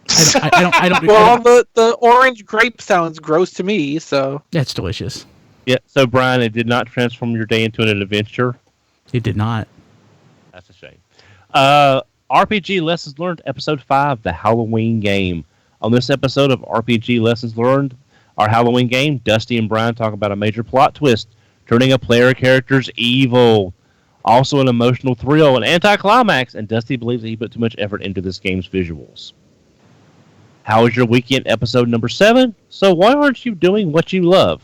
I don't. Well, the orange grape sounds gross to me, so that's delicious. Yeah. So, Brian, it did not transform your day into an adventure. It did not. That's a shame. RPG Lessons Learned, episode 5, the Halloween game. On this episode of RPG Lessons Learned, our Halloween game, Dusty and Brian talk about a major plot twist, turning a player character's evil. Also an emotional thrill, an anticlimax, and Dusty believes that he put too much effort into this game's visuals. How was your weekend, episode number 7? So why aren't you doing what you love?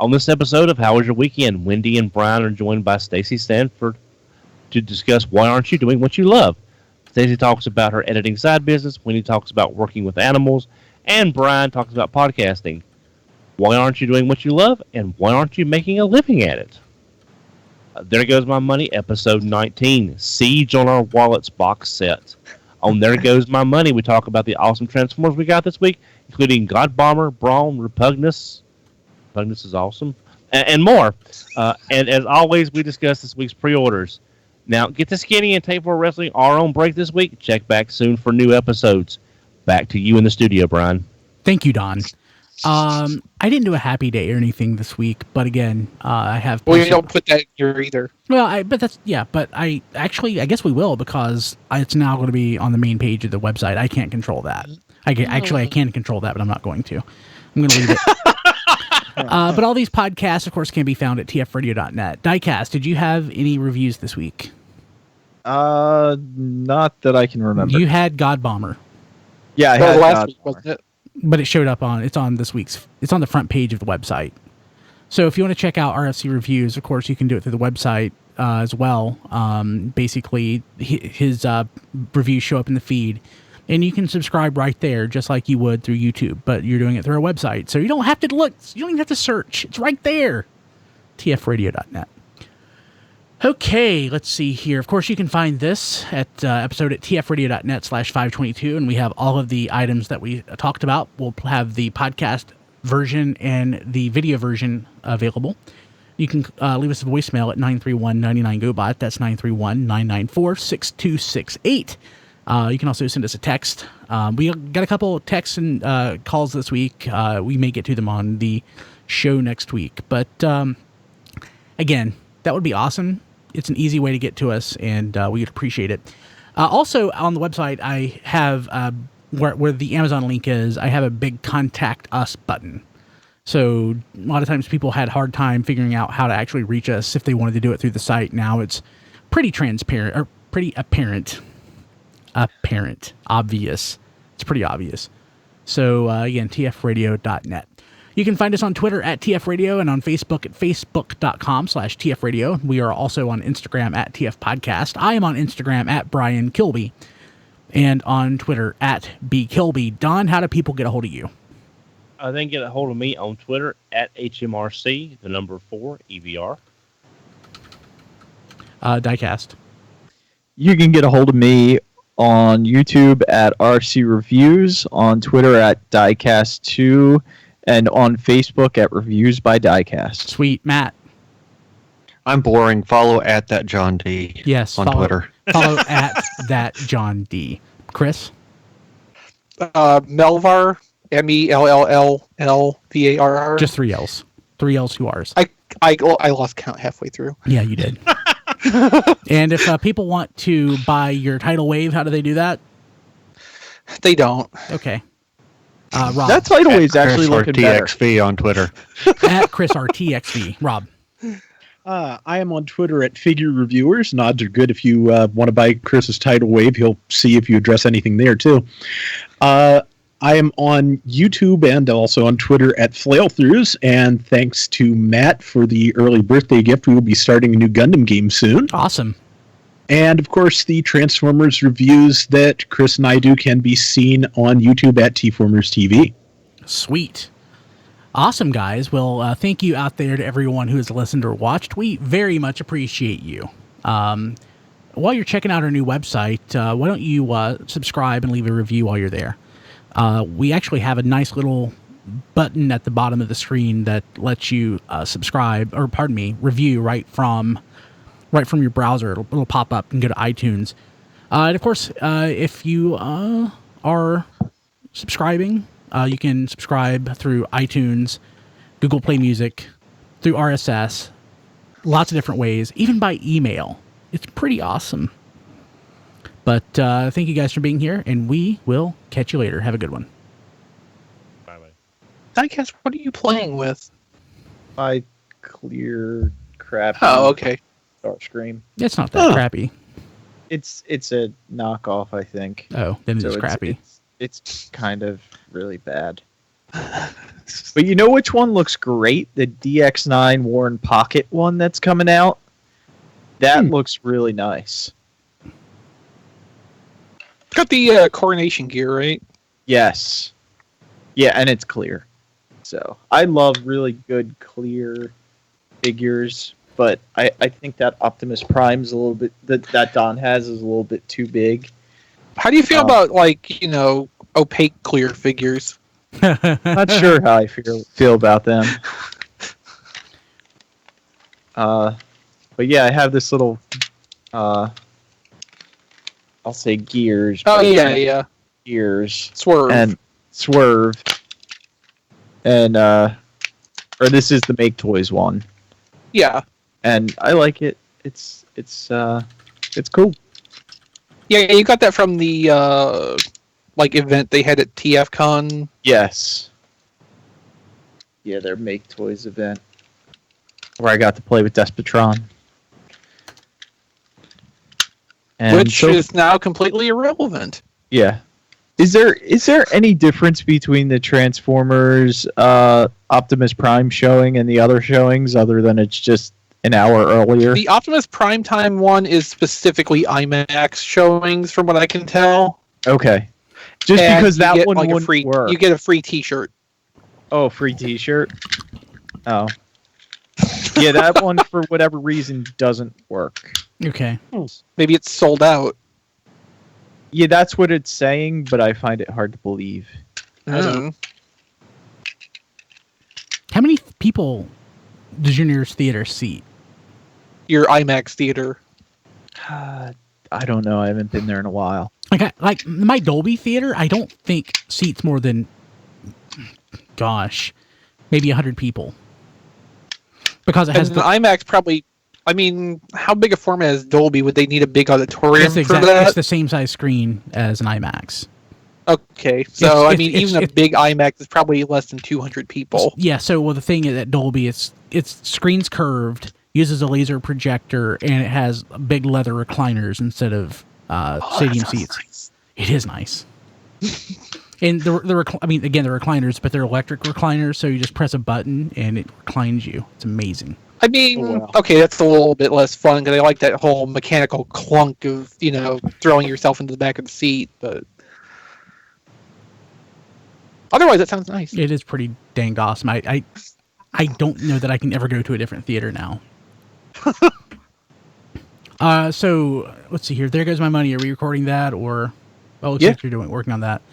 On this episode of How Was Your Weekend, Wendy and Brian are joined by Stacey Stanford to discuss why aren't you doing what you love. Stacey talks about her editing side business, Wendy talks about working with animals, and Brian talks about podcasting. Why aren't you doing what you love, and why aren't you making a living at it? There Goes My Money, episode 19, Siege on Our Wallets box set. On There Goes My Money, we talk about the awesome Transformers we got this week, including God Bomber, Brawn, Repugnus. Repugnus is awesome. And more. And as always, we discuss this week's pre-orders. Now, Get the Skinny and Tape for Wrestling are on break this week. Check back soon for new episodes. Back to you in the studio, Brian. Thank you, Don. I didn't do a happy day or anything this week, but again, I have. Well, you don't put that here either. Well, but I guess we will because it's now going to be on the main page of the website. I can't control that. I can control that, but I'm not going to. I'm going to leave it. But all these podcasts, of course, can be found at tfradio.net. Diecast, did you have any reviews this week? Not that I can remember. You had God Bomber. Yeah, I had last week, wasn't it? But it showed up it's on the front page of the website. So if you want to check out RFC reviews, of course, you can do it through the website as well. Basically, his reviews show up in the feed, and you can subscribe right there, just like you would through YouTube, but you're doing it through our website. So you don't have to look. You don't even have to search. It's right there. tfradio.net. Okay, let's see here. Of course, you can find this episode at tfradio.net/522, and we have all of the items that we talked about. We'll have the podcast version and the video version available. You can leave us a voicemail at 931-99-GOBOT. That's 931-994-6268. You can also send us a text. We got a couple of texts and calls this week. We may get to them on the show next week. But again, that would be awesome. It's an easy way to get to us, and we would appreciate it. Also, on the website, I have, where the Amazon link is, I have a big Contact Us button. So a lot of times people had a hard time figuring out how to actually reach us if they wanted to do it through the site. Now it's pretty transparent, or pretty apparent. Obvious. It's pretty obvious. So, again, tfradio.net. You can find us on Twitter at TFRadio and on Facebook at facebook.com/TFRadio. We are also on Instagram at TFPodcast. I am on Instagram at Brian Kilby and on Twitter at BKilby. Don, how do people get a hold of you? They can get a hold of me on Twitter at HMRC, the number 4, EVR. Diecast. You can get a hold of me on YouTube at RC Reviews, on Twitter at Diecast2, and on Facebook at Reviews by Diecast. Sweet. Matt. I'm boring. Follow at that John D. Yes. On Twitter. Follow at that John D. Chris. Melvar, MELLLLVARR. Just 3 L's. 3 L's, 2 R's. I lost count halfway through. Yeah, you did. And if people want to buy your tidal wave, how do they do that? They don't. Okay. Rob. That title is actually looking better. TXV on Twitter. At Chris RTXV. Rob. I am on Twitter at Figure Reviewers. And odds are good if you want to buy Chris's tidal wave. He'll see if you address anything there, too. I am on YouTube and also on Twitter at Flailthroughs. And thanks to Matt for the early birthday gift, we will be starting a new Gundam game soon. Awesome. And, of course, the Transformers reviews that Chris and I do can be seen on YouTube at TFormers TV. Sweet. Awesome, guys. Well, thank you out there to everyone who has listened or watched. We very much appreciate you. While you're checking out our new website, why don't you subscribe and leave a review while you're there? We actually have a nice little button at the bottom of the screen that lets you review right from your browser. It'll pop up and go to iTunes. And of course, if you are subscribing, you can subscribe through iTunes, Google Play Music, through RSS, lots of different ways, even by email. It's pretty awesome. But thank you guys for being here, and we will catch you later. Have a good one. Bye-bye. Diecast, what are you playing with? I clear crap. Oh, okay. Starscream. It's not that crappy. It's a knockoff, I think. Oh, then it's crappy. It's kind of really bad. But you know which one looks great? The DX9 Warren Pocket one that's coming out. That looks really nice. Got the coronation gear, right? Yes. Yeah, and it's clear. So I love really good clear figures, but I think that Optimus Prime's a little bit that Don has is a little bit too big. How do you feel about opaque clear figures? Not sure how I feel about them. But yeah, I have this little I'll say gears. Oh yeah. Gears. Swerve. And or this is the Make Toys one. Yeah. And I like it. It's cool. Yeah, you got that from the event they had at TFCon. Yes. Yeah, their Make Toys event where I got to play with Despotron. And which is now completely irrelevant. Yeah. Is there any difference between the Transformers Optimus Prime showing and the other showings, other than it's just an hour earlier? The Optimus Primetime one is specifically IMAX showings, from what I can tell. Okay. Just And because you that get, one like, wouldn't work. You get a free T-shirt. Oh, free T-shirt? Oh. Yeah, that one, for whatever reason, doesn't work. Okay. Maybe it's sold out. Yeah, that's what it's saying, but I find it hard to believe. Mm. How many people does your nearest theater seat? Your IMAX theater. I don't know. I haven't been there in a while. Like my Dolby theater, I don't think seats more than, gosh, maybe 100 people. Because it has And the IMAX probably. I mean, how big a format is Dolby? Would they need a big auditorium for that? It's the same size screen as an IMAX. Okay, so even a big IMAX is probably less than 200 people. Yeah. So the thing is at Dolby, its screen's curved, uses a laser projector, and it has big leather recliners instead of stadium seats. Nice. It is nice. And the recliners, but they're electric recliners, so you just press a button and it reclines you. It's amazing. I mean, okay, that's a little bit less fun because I like that whole mechanical clunk of, throwing yourself into the back of the seat, but otherwise that sounds nice. It is pretty dang awesome. I don't know that I can ever go to a different theater now. So let's see here. There goes my money. Are we recording that, or? Oh, looks like you're working on that.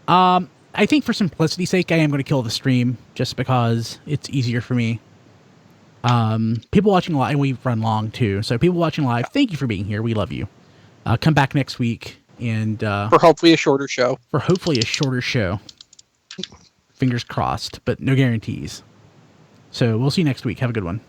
I think for simplicity's sake, I am going to kill the stream just because it's easier for me. People watching live, and we run long too. So people watching live, thank you for being here. We love you. Come back next week and for hopefully a shorter show. Fingers crossed, but no guarantees. So we'll see you next week. Have a good one.